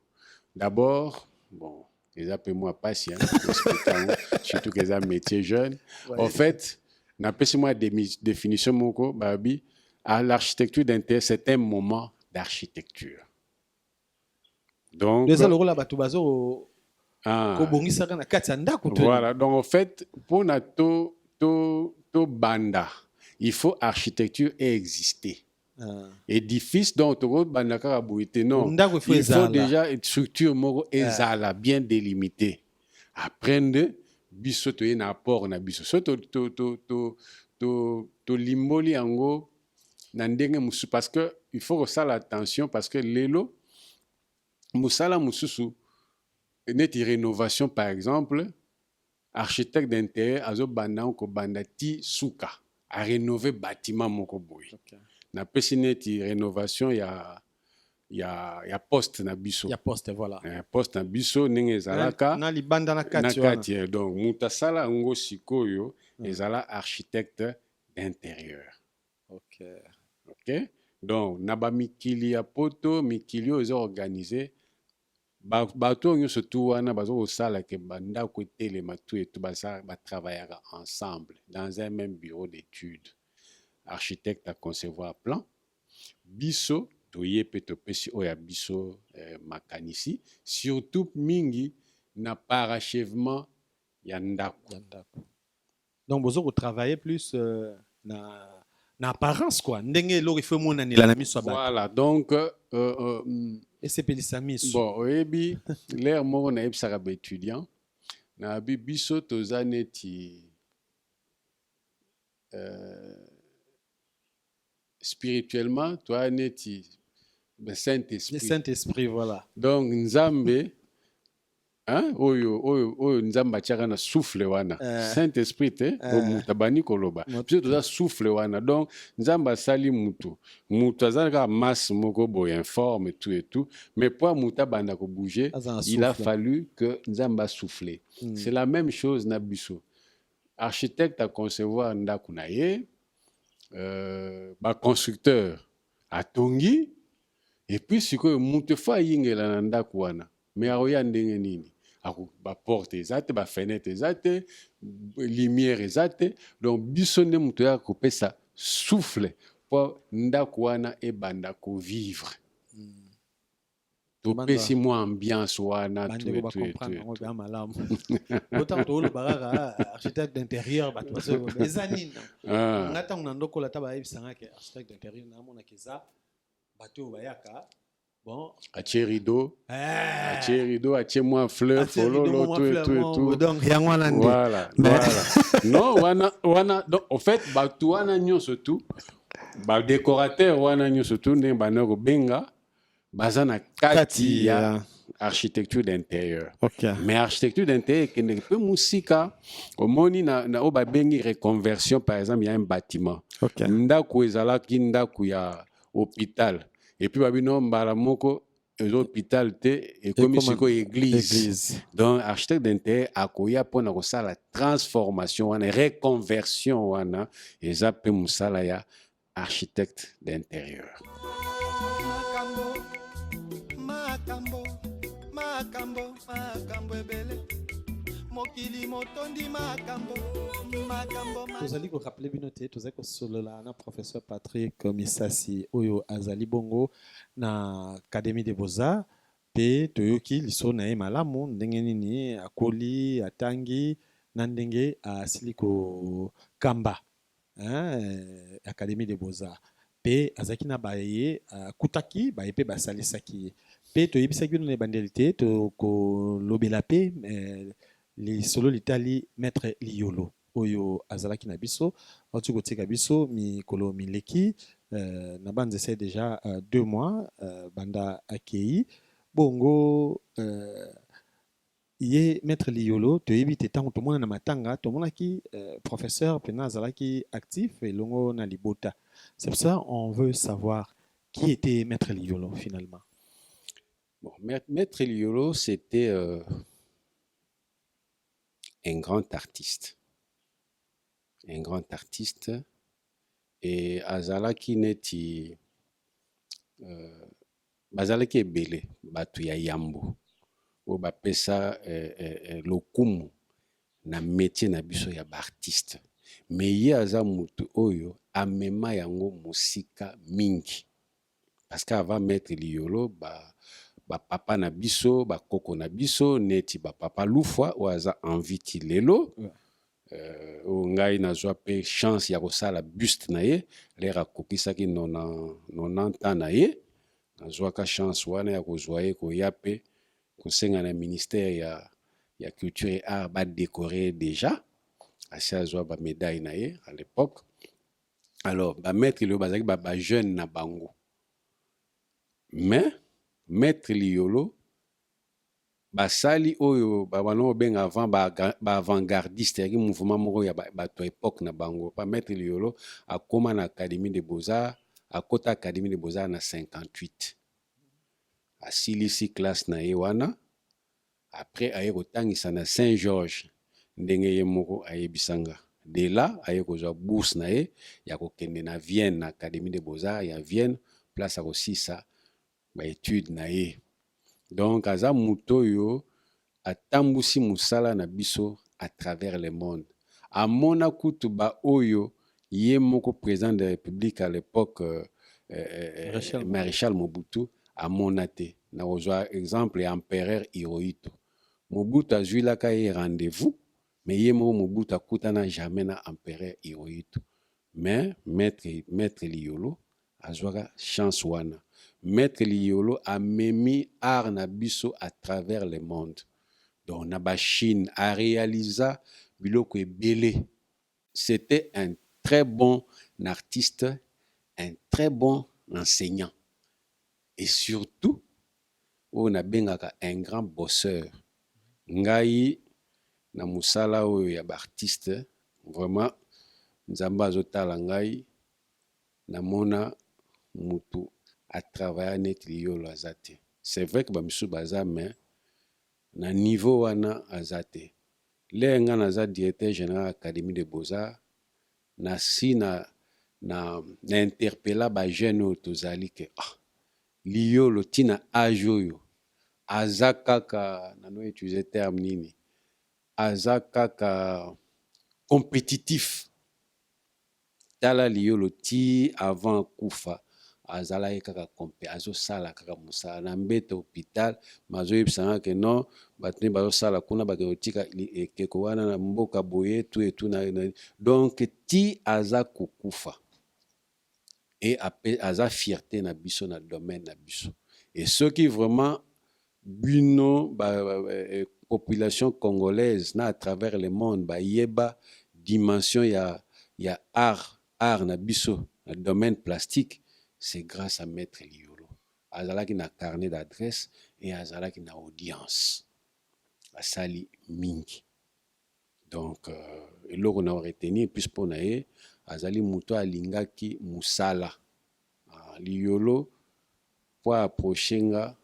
[SPEAKER 2] D'abord, bon, les appelez-moi patient, surtout que c'est un métier jeune.
[SPEAKER 1] Ouais.
[SPEAKER 2] En fait, n'appelez-moi définition moko babi. À l'architecture d'intérieur, c'est un moment d'architecture. Donc,
[SPEAKER 1] Déjà lokola bato bazo kobongisaka na kati ya ndako to.
[SPEAKER 2] voilà. Donc, en fait, pour to banda, il faut architecture exister. Édifice dont on bandaka abouité non. Il faut déjà une structure moko ezala bien délimitée. Apprendre biso to na apport na biso. So to limboli ango na ndenge musu parce que il faut kosala attention parce que lelo musala mususu neti rénovation par exemple architecte d'intérieur azobanda kobanda ti suka a rénover bâtiment moko boye
[SPEAKER 1] Ok.
[SPEAKER 2] napesi neti rénovation ya poste na biso
[SPEAKER 1] Ya poste, voilà.
[SPEAKER 2] poste na biso ndenge ezalaka
[SPEAKER 1] Na libanda na
[SPEAKER 2] na
[SPEAKER 1] kati wana.
[SPEAKER 2] kati donc moto asala yango sikoyo ezala architecte d'intérieur.
[SPEAKER 1] Ok.
[SPEAKER 2] Ok, donc na bamikili ya poto mikili oyo eza organise bato oyo nyonso tu wana baza kosala ke bandako etelema tu etu batravaillaka ensemble dans un même bureau d'étude. Architecte à concevoir plan biso toye pe topesi oyo ya biso makanisi surtout mingi na parachèvement ya ndako.
[SPEAKER 1] Donc bozo travailler plus na apparence quoi ndenge eloko ifo monanela na miso ya bato.
[SPEAKER 2] Voilà donc
[SPEAKER 1] esepelisa miso.
[SPEAKER 2] bon oyebi l'air moko nayebisaka baétudiant na biso toza neti spirituellement toza neti le
[SPEAKER 1] Saint-Esprit, voilà.
[SPEAKER 2] donc nzambe oyo nzambe atiaka na souffle wana Saint-Esprit te moto abandi koloba biso toza souffle wana donc nzambe asali mutu aza kaka masse moko boye informe et tout mais po moto abanda kobouger il a fallu que nzambe asouffle. C'est la même chose na biso architecte à concevoir ndako na ye baconstructeur atongi et puis sikoyo moto fo ayingela na ndako wana mais akoya ndenge nini baporte eza te bafenêtre eza te lumière eza te donc biso nde moto ya kopesa souffle mpo ndako wana ebanda kovivre topesi mwa ambiance wana
[SPEAKER 1] architecte d'intérieur bato eza nini nga ntango na ndokola ta bayebisanga ke architecte d'intérieur namonaka eza bato oyo bayaka bon
[SPEAKER 2] atie rideau atie moi fleur fololo tout
[SPEAKER 1] donc yango wana nde
[SPEAKER 2] voilà non wana donc en fait bato wana nyonso tout badécorateur wana nyonso tout ndenge bana kobenga baza na kati ya architecture d'intérieur.
[SPEAKER 1] Okay.
[SPEAKER 2] Mais architecture d'intérieur ekende mpe musika omoni na oyo babengi reconversion par exemple ya un bâtiment ndako ezalaki ndako ya hôpital et puis babino mbala moko hôpital te ekomi sikoyo église donc architecte d'intérieur akoya mpona kosala transformation wana reconversion wana eza mpe mosala ya architecte d'intérieur.
[SPEAKER 1] tozali korappele bino te tozali kosolola na professeur Patrick Misasi oyo azali bongo na académie des beaux-arts mpe toyoki lisolo na ye malamu ndenge nini akoli atangi na ndenge asili kokamba académie des beaux-arts mpe azalaki na baye akutaki baye mpe basalisaki ye mpe toyebisaki bino na ebandeli te tokolobela mpe lisolo litali maître Liolo oyo azalaki na biso auti kotika biso mikolo mileki na banzese déjà 2 mois banda akei bongo ye maître Liolo toyebi te ntango tomona na matanga tomonaki professeur mpena azalaki actif elongo na libota. C'est pour ça on veut savoir qui était maître Liolo finalement.
[SPEAKER 2] Bon, maître Liolo c'était un grand artiste et azalaki neti bazalaki ebele bato ya yambo oyo bapesa lokumu na métier na biso ya baartiste mais ye aza motu oyo amema yango mosika mingi parce que avant maître Liolo bapapa na biso bakoko na biso neti bapapa lufwa oyo aza envie ti lelo oyo ngai nazwa mpe chance ya kosala buste na ye lere akokisaki 90 ans na ye nazwaka chance wana ya kozwa ye koya mpe kosenga na ministère ya culture et art badécoré déjà asi azwa bamédaille na ye à l'époque Alors maître liolo bazalaki jeune na bango, mais maître liolo basali oyo babana obenga avant avant-gardiste yaki mouvement moko ya bato époque na bango. Pa maître liolo akoma na académie de beaux-arts, akota académie de beaux-arts na 58, asilisi classe na ye wana, après aye kotangisa na Saint-Georges ndenge ye moko ayebisanga. De là aye kozwa bourse na ye ya kokende na Vienne na académie de beaux-arts ya Vienne, place akosisa baétude na ye. Donc aza moto oyo atambusi musala na biso à travers le monde. Amona kutu ba oyo ye moko président de la République à l'époque Maréchal Mobutu amona te. Na kozwa exemple ya empereur Hirohito. Mobutu azwilaka ye rendez-vous, mais ye moko Mobutu akutana jamais na empereur Hirohito. Mais maître liolo azwaka chance wana. Maître liolo amemi art na biso à travers le monde. Donc na Chine a réalisé biloko ebele. C'était un très bon artiste, un très bon enseignant, et surtout on a bengaka un grand bosseur. Ngai na musala oyo ya artiste, vraiment nzamba azotala ngai namona mutu a travaillé net liolo azate. C'est vrai que bamisu baza, mais na niveau wana azate. Le nga naza directeur général académie de beaux-arts, na si na interpella ba jeune oyo tozali ke liolo tina age oyo aza kaka nano utiliser terme nini, aza kaka compétitif. Tala liolo ti avant kufa azalaki kaka azosala kaka mosala na mbete hôpital, mazoyebisanga ke non bato nde bazosala kuna bakotika ekeko wana na mboka boye tu etu donc ti aza kokufa et aza fierté na biso na domaine na biso. Et soki vraiment bino population congolaise na à travers le monde yeba dimension ya art na biso na domaine plastique, c'est grâce à maître liolo. Azalaki na carnet d'adresse et azalaki na audience asali mingi. Donc eloko na retenir plus pona ye azali muto alingaki musala. Liolo po approcher nga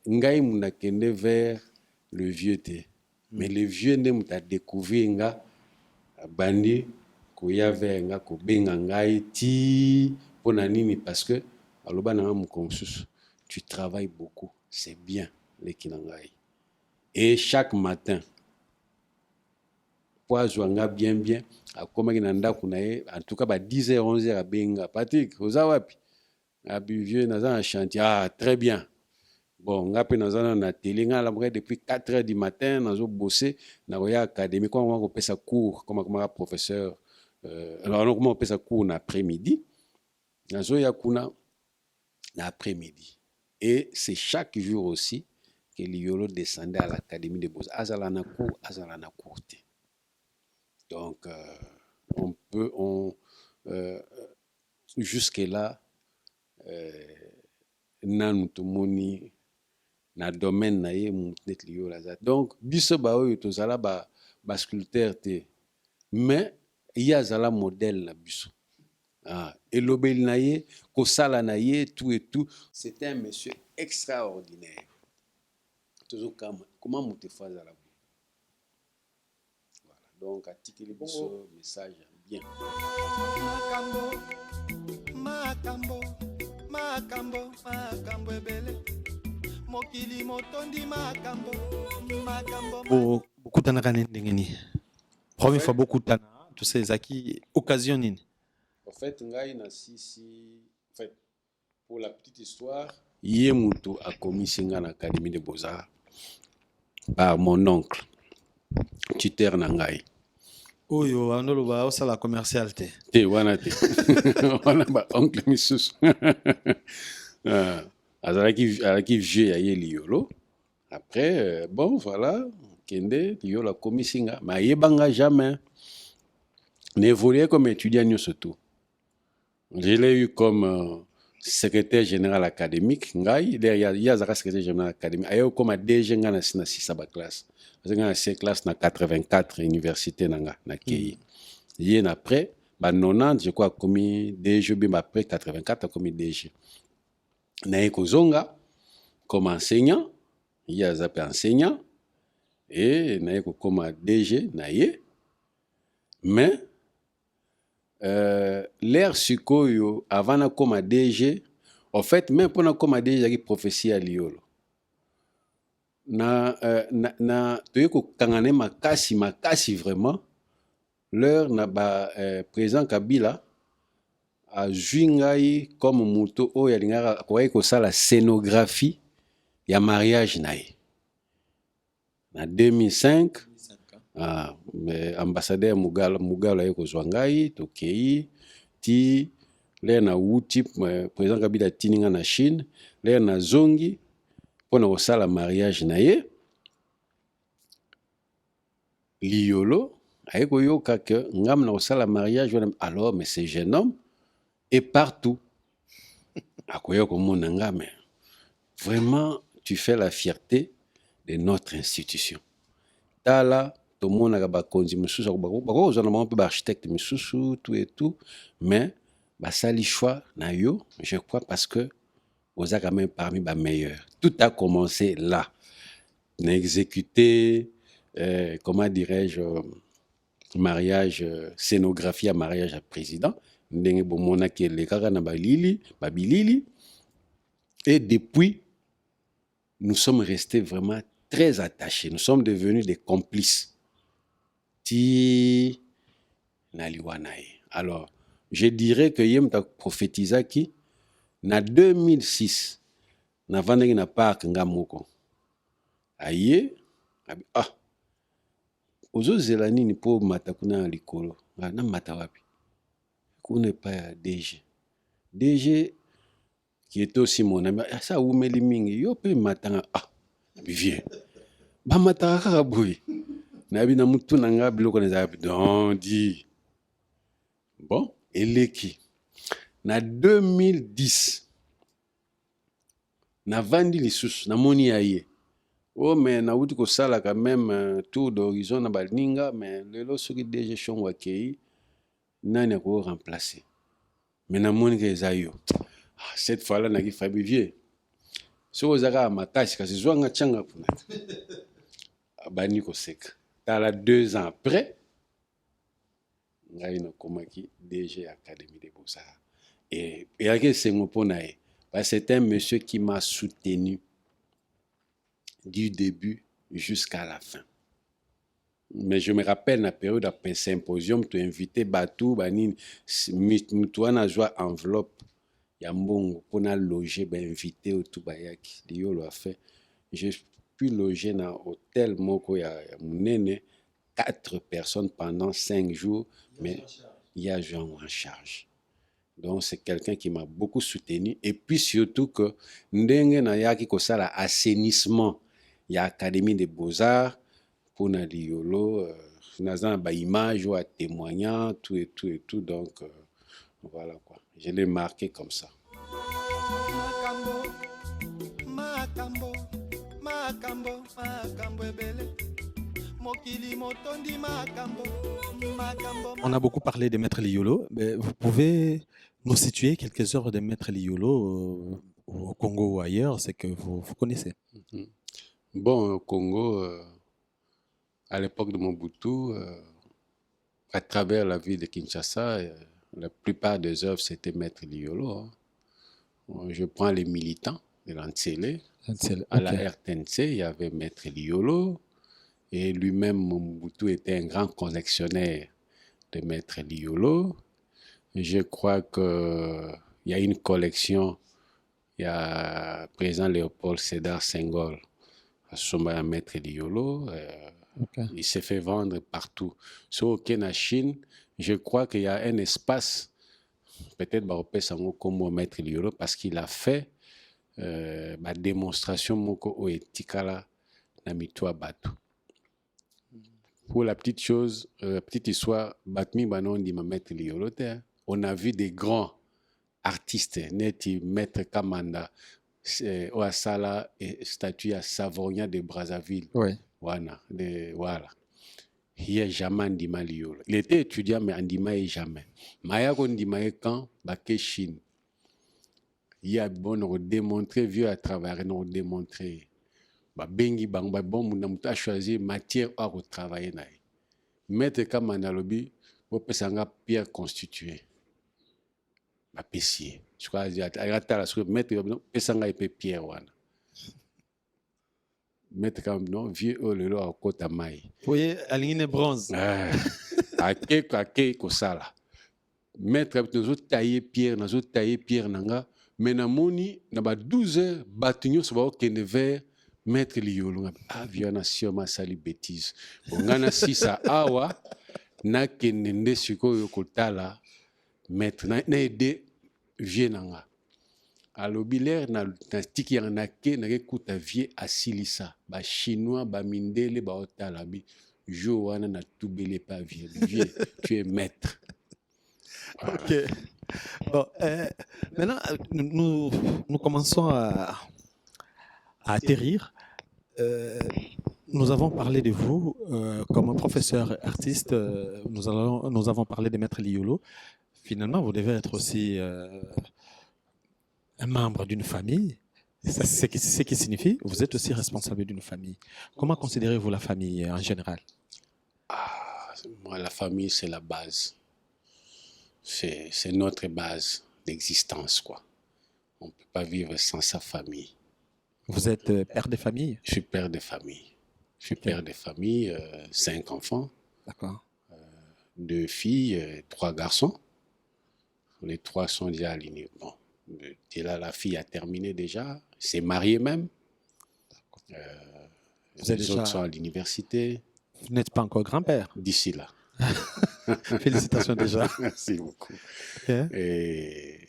[SPEAKER 2] ngai munakende vers le vieux te, mais le vieux nde muta découvrir nga bandi koya vers nga kobenga ngai ti pona nini, parce que aloba na mukonsusu tu travailles beaucoup, c'est bien leki na ngai. Et chaque matin po azwa nga bien akomaki na ndako na ye, en tout cas 10h 11h abenga Patrick oza wapi abi vieux naza na chantier. Très bien. Bon nga pe naza na télé nga la depuis 4h du matin nazo bosser na roya académie kwa nga kopesa cours comme professeur alors comment on peut ça cours l'après-midi, nazo ya kuna l'après-midi. Et c'est chaque jour aussi que liolo descendait à l'académie de beaux-arts azalana cours. Donc jusque là nanu tomoni na domaine na ye net liolo azat. Donc biso ba oyo tozala ba sculpteur te, mais il y a zala modèle na biso. Elobeli na ye, kosala na ye, tout et tout. C'était un monsieur extraordinaire. Comment monter face à la vie? Voilà. Donc, article biso message bien. Makambo ebele.
[SPEAKER 1] Mokili motondi makambo. Beaucoup de ndengeni. Première fois beaucoup de tous ces acquis occasion nini.
[SPEAKER 2] En fait, ngai na sisi, en fait, pour la petite histoire, yé mutu a commis singa na académie de beaux-arts par mon oncle, tuteur na ngai.
[SPEAKER 1] Oyo anolo ba osala commercial te.
[SPEAKER 2] Te wana te. Wana ba oncle misusu. Azalaki vieux ya ye liolo. Après, bon, voilà, kende liolo a commis singa, mais yebanga jamais. évolué comme étudiant surtout. Je l'ai eu comme secrétaire général académique. Il y a secrétaire général académique. Il y a comme DG dans la sixième classe. Parce que dans la classe, na 84 université na Kei. Et après, 90, je crois, comme DG, après 84, comme DG. Na Kozonga, comme enseignant, il y a zappé enseignant, et na comme DG, na ye. Mais, l'air sikoyo, avant na comme DG, en fait, même pour na comme DG, il y a prophétie à Liolo. Tu es kangane makasi vraiment, l'heure na ba président Kabila, a joué comme muto o ya lingara kwa ko sala scénographie ya mariage nae. Na 2005 ambassadeur Mugala yeko zwangai tokei ti le na wuti président Kabila tininga na Chine le na zongi pona ko sala mariage nae. Liolo ayeko yoka que ngam na ko sala mariage alors mais ce jeune homme est partout. Mais vraiment, tu fais la fierté de notre institution. Tala, tout le monde a un architecte, tout et tout, mais ça le choix, je crois, parce que vous êtes quand même parmi les meilleurs. Tout a commencé là. On a exécuté, comment dirais-je, mariage, scénographie à mariage à président. Et depuis, nous sommes restés vraiment très attachés. Nous sommes devenus des complices. Alors, je dirais que Yem t'a prophétisé qui, en 2006, na vandaki na parc ngamoko. Aye, ozo zelani ni po matakuna likolo. Na matawapi. Qu'on pas DG. DG qui était aussi mon ami. Ça ou mingi yo pe matanga vieux. Ba mataka boy. Na bi na mutu na nga biloko na zabi don di. Bon, eleki. Na 2010 na vandi lisusu na moni aye. Oh mais na wuti ko sala quand même tour d'horizon na balinga mais lelo soki DG shongwa kei nani a remplacer. Mais na moni ke zayo. Cette fois-là na ki fabi vieux. So ozaka makasi kasi zwanga changa puna. Bani ko seka. Tala 2 ans après, ngai na komaki DG Académie des Beaux-Arts. Et c'est un monsieur qui m'a soutenu du début jusqu'à la fin. Mais je me rappelle la période après symposium, tu invité Batou, Banine, tu as joué enveloppe, Yambongo, pour loger, invité au Toubayaki. Dio l'a fait. J'ai pu loger dans l'hôtel Moko, ya Mounene, 4 personnes pendant 5 jours, mais il y a Jean en charge. Donc, c'est quelqu'un qui m'a beaucoup soutenu. Et puis, surtout que, ndenge na yaki kosala assainissement, il y a Académie des Beaux-Arts, pour na liolo, nazan ba image ou à témoignant, tout et tout et tout. Donc, voilà quoi. Je l'ai marqué comme ça.
[SPEAKER 1] On a beaucoup parlé de Maître Liolo. Mais vous pouvez nous situer quelques œuvres de Maître Liolo au Congo ou ailleurs, c'est que vous connaissez.
[SPEAKER 2] Bon, au Congo, à l'époque de Mobutu, à travers la ville de Kinshasa, la plupart des œuvres, c'était Maître Liolo. Hein. Je prends les militants de l'Antsele. À la RTNC, il y avait Maître Liolo. Et lui-même, Mobutu était un grand collectionneur de Maître Liolo. Je crois qu'il y a une collection, il y a président Léopold Sédar Senghor, à Maître Liolo. Il s'est fait vendre partout. Sauf qu'en Chine, je crois qu'il y a un espace, peut-être comme Maître Liolo, parce qu'il a fait ma démonstration moko o etikala na mitwa batu. Pour la petite chose, la petite histoire, Batmi Banon dit ma maître Liolote. On a vu des grands artistes, Neti, Maître Kamanda, Oasala et statue à Savonia de Brazzaville.
[SPEAKER 1] Oui.
[SPEAKER 2] Voilà. Il a jamais Andima Liolo. Il était étudiant, mais Andima est jamais. Maya Kondima est quand Baké Chine. Il a bon démontré, vieux à travers, nous démontré. Bengi bang bon moun a choisi matière à retravailler na. Maître Kamanda lobi, vous pesanga pierre constituée. Ba pessier. Je crois ayata la sur maître pesanga épée pierre wana. Maître Kamanda vieux le lo à kota mai.
[SPEAKER 1] Vous voyez, aligné bronze.
[SPEAKER 2] Ake kosala. Maître nous tailler pierre, nous tailler pierre nanga, mais na moni na ba 12 heures batignon so ba kende vers Maître Liolo. Ah viana sioma sali bêtise. Bongana sisa awa na kende nde sikoyo kotala Maître na aidé vieux nanga. Alobi l'air na tiki na ke na kuta vie asilisa ba chinois ba mindele ba otala bi jo wana na tubele pas vieux tu es maître.
[SPEAKER 1] Voilà. Ok. Bon, maintenant nous commençons à atterrir. Nous avons parlé de vous comme un professeur artiste. Nous avons parlé de Maître Liolo. Finalement, vous devez être aussi un membre d'une famille. C'est ce qui signifie, vous êtes aussi responsable d'une famille. Comment considérez-vous la famille en général?
[SPEAKER 2] Moi, la famille, c'est la base. C'est notre base d'existence, quoi. On ne peut pas vivre sans sa famille.
[SPEAKER 1] Vous êtes père de famille?
[SPEAKER 2] Je suis père de famille. Je suis père de famille, 5 enfants.
[SPEAKER 1] D'accord.
[SPEAKER 2] 2 filles, 3 garçons. Les 3 sont déjà alignés. Bon, là, la fille a terminé déjà, s'est mariée même. Les autres sont à l'université.
[SPEAKER 1] Vous n'êtes pas encore grand-père?
[SPEAKER 2] D'ici là.
[SPEAKER 1] Félicitations déjà.
[SPEAKER 2] Merci beaucoup.
[SPEAKER 1] Okay.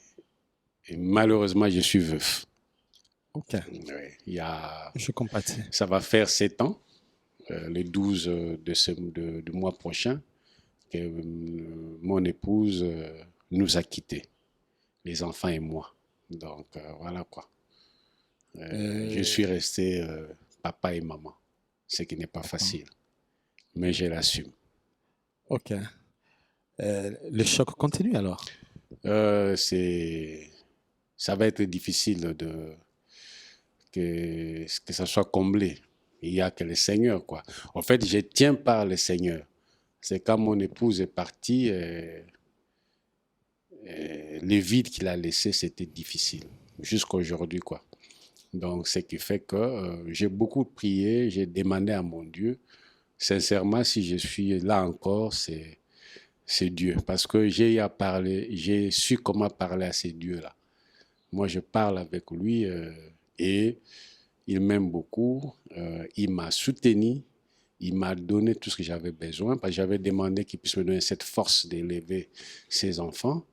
[SPEAKER 2] Et malheureusement, je suis veuf.
[SPEAKER 1] Ok.
[SPEAKER 2] Je
[SPEAKER 1] compatis.
[SPEAKER 2] Ça va faire 7 ans, le 12 du mois prochain, que mon épouse nous a quittés, les enfants et moi. Donc, voilà quoi. Je suis resté papa et maman, ce qui n'est pas facile, mais je l'assume.
[SPEAKER 1] Ok. Le choc continue alors?
[SPEAKER 2] Ça va être difficile que ça soit comblé. Il n'y a que le Seigneur, quoi. En fait, je tiens par le Seigneur. C'est quand mon épouse est partie, le vide qu'il a laissé, c'était difficile. Jusqu'à aujourd'hui, quoi. Donc, ce qui fait que j'ai beaucoup prié, j'ai demandé à mon Dieu. Sincèrement, si je suis là encore, c'est Dieu. Parce que j'ai su comment parler à ces dieux-là. Moi, je parle avec lui et il m'aime beaucoup. Il m'a soutenu. Il m'a donné tout ce que j'avais besoin parce que j'avais demandé qu'il puisse me donner cette force d'élever ses enfants.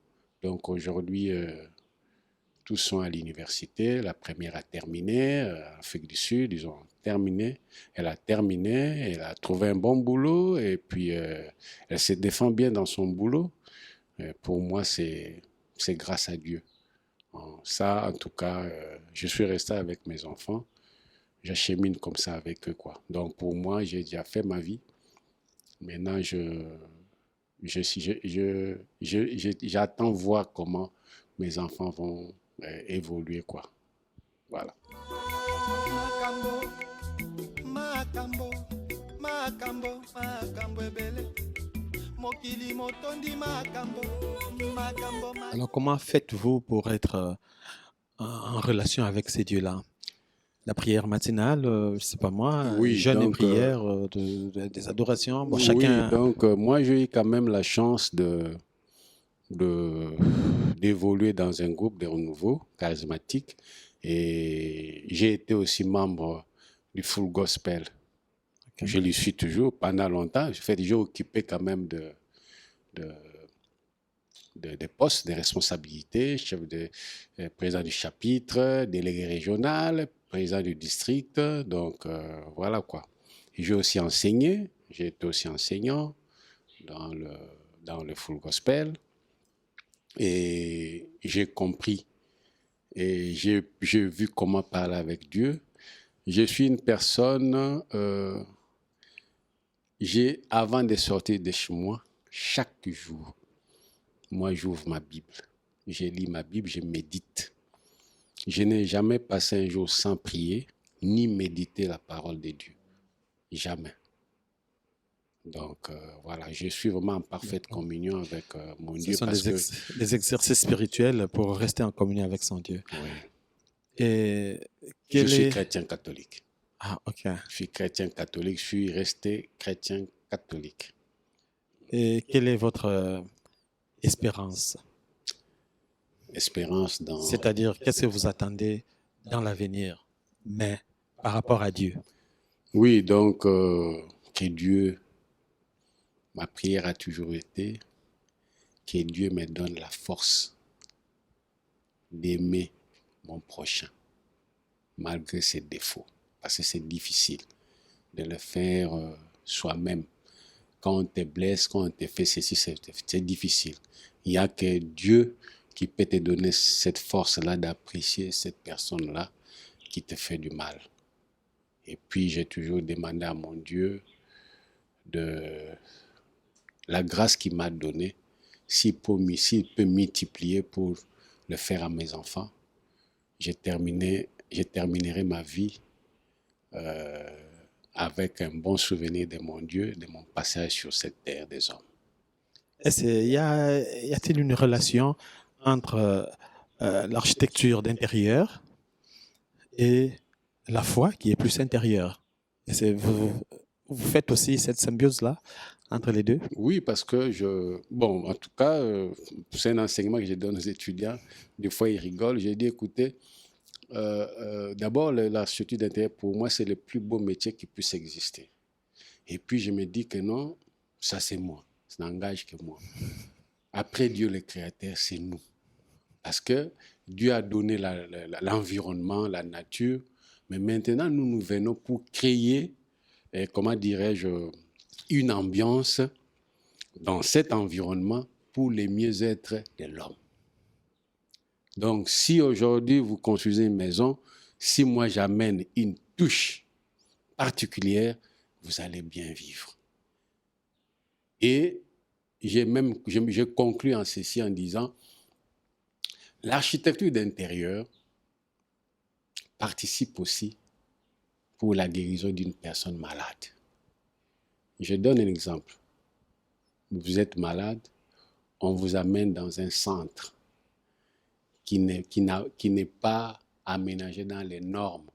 [SPEAKER 2] Donc aujourd'hui, tous sont à l'université. La première a terminé, en Afrique du Sud, ils ont terminé. Elle a terminé, elle a trouvé un bon boulot et puis elle se défend bien dans son boulot. Pour moi, c'est grâce à Dieu. Ça, en tout cas, je suis resté avec mes enfants. J'achemine comme ça avec eux, quoi. Donc, pour moi, j'ai déjà fait ma vie. Maintenant, j'attends voir comment mes enfants vont évoluer, quoi. Voilà.
[SPEAKER 1] Alors, comment faites-vous pour être en relation avec ces dieux-là? La prière matinale, je ne sais pas moi,
[SPEAKER 2] oui,
[SPEAKER 1] jeûne et prière, des adorations. Bon, chacun...
[SPEAKER 2] Oui, donc moi j'ai eu quand même la chance d'évoluer dans un groupe de renouveau charismatique et j'ai été aussi membre du Full Gospel. Okay. Je le suis toujours pendant longtemps. J'ai occupé quand même des postes, des responsabilités, chef président du chapitre, délégué régional, président du district, donc voilà quoi. J'ai aussi enseigné, J'ai été aussi enseignant dans le full gospel et j'ai compris et j'ai vu comment parler avec Dieu. Je suis une personne, avant de sortir de chez moi, chaque jour, moi j'ouvre ma Bible. Je lis ma Bible, je médite. Je n'ai jamais passé un jour sans prier, ni méditer la parole de Dieu. Jamais. Donc voilà, je suis vraiment en parfaite communion avec mon
[SPEAKER 1] Ce
[SPEAKER 2] Dieu
[SPEAKER 1] sont
[SPEAKER 2] parce que
[SPEAKER 1] des exercices spirituels pour rester en communion avec son Dieu.
[SPEAKER 2] oui,
[SPEAKER 1] Et
[SPEAKER 2] je
[SPEAKER 1] quel
[SPEAKER 2] suis
[SPEAKER 1] est...
[SPEAKER 2] chrétien catholique.
[SPEAKER 1] Ah, ok.
[SPEAKER 2] Je suis chrétien catholique, je suis resté chrétien catholique.
[SPEAKER 1] Et quelle est votre espérance?
[SPEAKER 2] Espérance dans...
[SPEAKER 1] C'est-à-dire, qu'est-ce que vous attendez dans l'avenir, mais par rapport à Dieu?
[SPEAKER 2] Oui, donc que Dieu, ma prière a toujours été que Dieu me donne la force d'aimer mon prochain, malgré ses défauts. Parce que c'est difficile de le faire soi-même. Quand on te blesse, quand on te fait ceci, c'est difficile. Il n'y a que Dieu qui peut te donner cette force-là d'apprécier cette personne-là qui te fait du mal. Et puis, j'ai toujours demandé à mon Dieu de la grâce qu'il m'a donnée, s'il peut multiplier pour le faire à mes enfants, je terminerai ma vie avec un bon souvenir de mon Dieu, de mon passage sur cette terre des hommes.
[SPEAKER 1] Y a-t-il une relation entre l'architecture d'intérieur et la foi qui est plus intérieure? Et vous faites aussi cette symbiose-là entre les deux?
[SPEAKER 2] Oui, parce que bon, en tout cas, c'est un enseignement que je donne aux étudiants. Des fois, ils rigolent. J'ai dit, écoutez, d'abord, l'architecture d'intérieur, pour moi, c'est le plus beau métier qui puisse exister. Et puis, je me dis que non, ça, c'est moi. Ça n'engage que moi. Après Dieu, le Créateur, c'est nous. Parce que Dieu a donné l'environnement, la nature, mais maintenant, nous venons pour créer, comment dirais-je, une ambiance dans cet environnement pour le mieux-être de l'homme. Donc, si aujourd'hui vous construisez une maison, si moi j'amène une touche particulière, vous allez bien vivre. Et je conclus en ceci en disant, l'architecture d'intérieur participe aussi pour la guérison d'une personne malade. Je donne un exemple. Vous êtes malade, on vous amène dans un centre qui n'est pas aménagé dans les normes.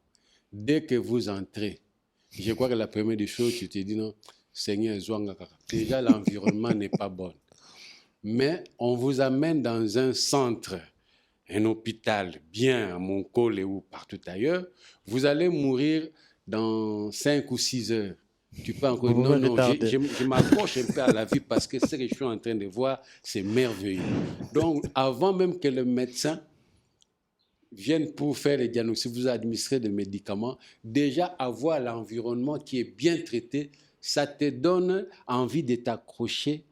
[SPEAKER 2] Dès que vous entrez, je crois que la première des choses, tu te dis non, Seigneur, déjà l'environnement n'est pas bon. Mais on vous amène dans un centre, un hôpital, bien à Moncole ou partout ailleurs, vous allez mourir dans 5 ou 6 heures. Tu peux encore dire, non, je m'accroche un peu à la vie parce que ce que je suis en train de voir, c'est merveilleux. Donc, avant même que le médecin vienne pour faire les diagnostics, vous administrer des médicaments, déjà avoir l'environnement qui est bien traité, ça te donne envie de t'accrocher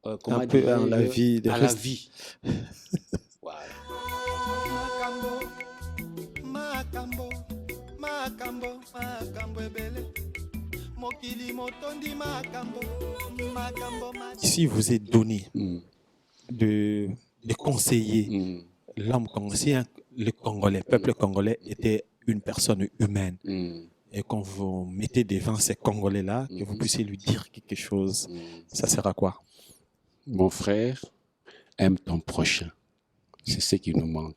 [SPEAKER 1] un peu à la vie.
[SPEAKER 2] À la vie. Voilà.
[SPEAKER 1] Ici, vous êtes donné de conseiller l'homme congolais, le peuple congolais était une personne humaine. Et quand vous mettez devant ces Congolais-là, que vous puissiez lui dire quelque chose, ça sera quoi?
[SPEAKER 2] Mon frère, aime ton prochain. C'est ce qui nous manque.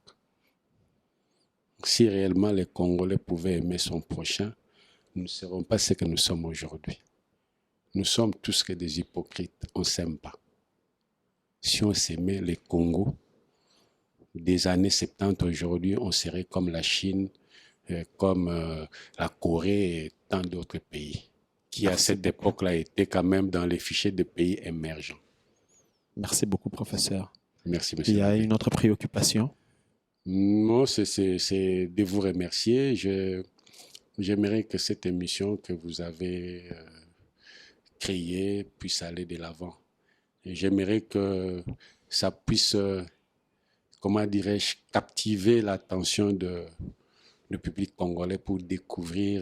[SPEAKER 2] Si réellement les Congolais pouvaient aimer son prochain, nous ne serons pas ce que nous sommes aujourd'hui. Nous sommes tous que des hypocrites. On ne s'aime pas. Si on s'aimait, les Congos, des années 70 aujourd'hui, on serait comme la Chine, comme la Corée et tant d'autres pays, qui à cette époque-là étaient quand même dans les fichiers de pays émergents.
[SPEAKER 1] Merci beaucoup, professeur.
[SPEAKER 2] Merci, monsieur.
[SPEAKER 1] Il y a une autre préoccupation?
[SPEAKER 2] Non, c'est de vous remercier. J'aimerais que cette émission que vous avez créer puisse aller de l'avant. Et j'aimerais que ça puisse, comment dirais-je, captiver l'attention du public congolais pour découvrir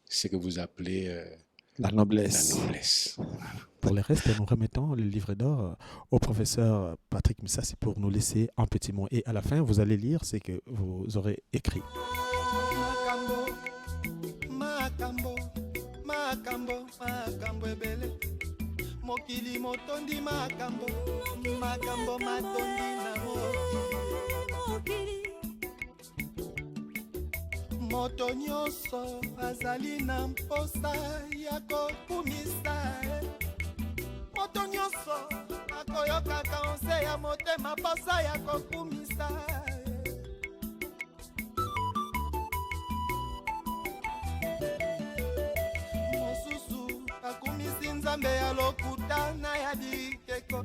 [SPEAKER 2] ce que vous appelez
[SPEAKER 1] La
[SPEAKER 2] la
[SPEAKER 1] noblesse.
[SPEAKER 2] noblesse.
[SPEAKER 1] Pour le reste, nous remettons le livre d'or au professeur Patrick Misasi pour nous laisser un petit mot. Et à la fin, vous allez lire ce que vous aurez écrit.
[SPEAKER 3] Makambo, makambo, makambo ebele. Mokili motondi makambo, makambo matondi na mokili. Moto nyonso azali na mposa ya kokumisa. Moto nyonso akoyoka kaonse ya motema mposa ya kokumisa. Mosusu akumisi nzambe ya lokuta na ya bikeko.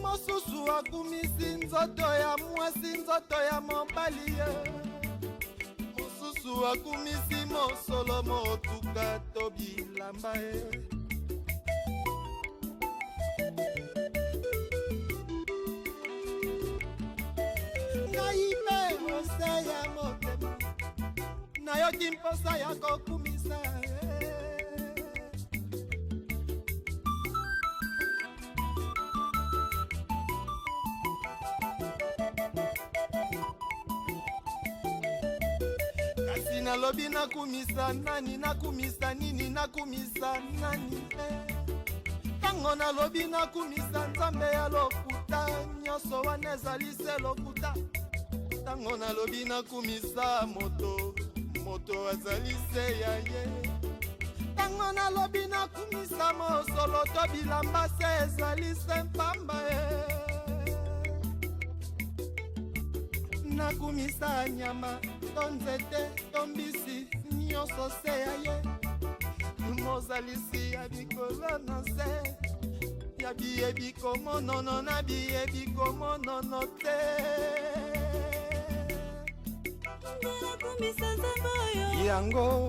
[SPEAKER 3] Mosusu akumisi nzoto ya mwasi nzoto ya mobali. Mosusu akumisi mosolo motuka to bilamba. Ngai mpe mose ya motema nayoki mposa ya kokumisa. Kasi nalobi nakumisa nani, nakumisa nini, nakumisa nani. Tango nalobi nakumisa nzambe ya lokuta, nyonso wana ezali se lokuta. Tango nalobi nakumisa moto, moto azali se ya ye. Tango nalobi nakumisa mosolo to bilamba se ezali se mpamba. Nakumisa nyama to nzete to mbisi nyonso se ya ye. Mozalisi ya bikolo na se ya biyebi komonono na biyebi komonono te. Yango,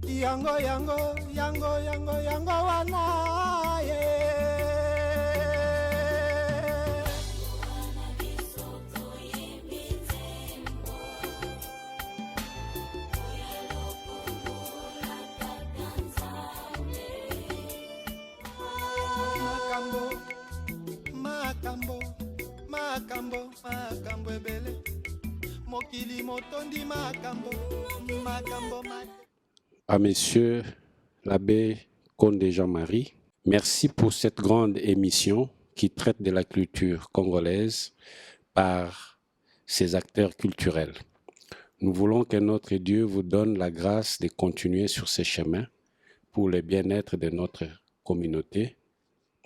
[SPEAKER 3] yango, yango, yango, yango, yango wana ye. Makambo, makambo, makambo ebele. Mokili motondi makambo, makambo makambo.
[SPEAKER 2] À Monsieur l'abbé Condé Jean-Marie, merci pour cette grande émission qui traite de la culture congolaise par ses acteurs culturels. Nous voulons que notre Dieu vous donne la grâce de continuer sur ce chemin pour le bien-être de notre communauté,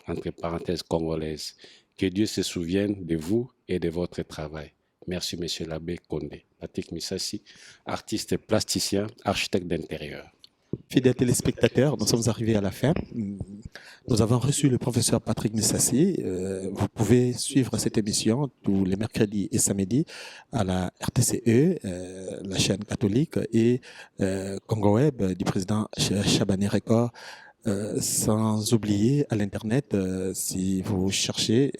[SPEAKER 2] entre parenthèses congolaise. Que Dieu se souvienne de vous et de votre travail. Merci, Monsieur l'abbé Condé. Patrick Misasi, artiste plasticien, architecte d'intérieur.
[SPEAKER 1] Fidèles téléspectateurs, nous sommes arrivés à la fin. Nous avons reçu le professeur Patrick Misasi. Vous pouvez suivre cette émission tous les mercredis et samedis à la RTCE, la chaîne catholique, et Congo Web du président Chabani Record. Sans oublier à l'internet, si vous cherchez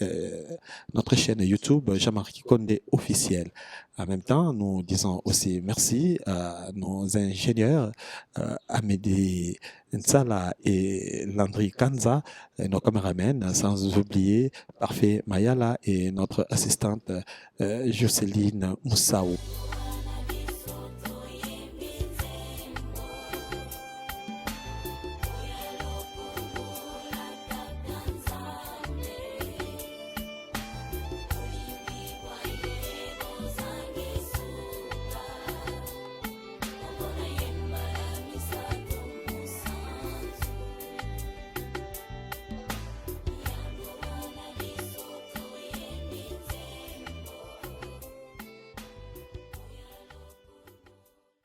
[SPEAKER 1] notre chaîne YouTube Jean-Marie Condé officiel. En même temps, nous disons aussi merci à nos ingénieurs Amédée Nsala et Landry Kanza, et nos caméramens, sans oublier Parfait Mayala et notre assistante Jocelyne Moussaou.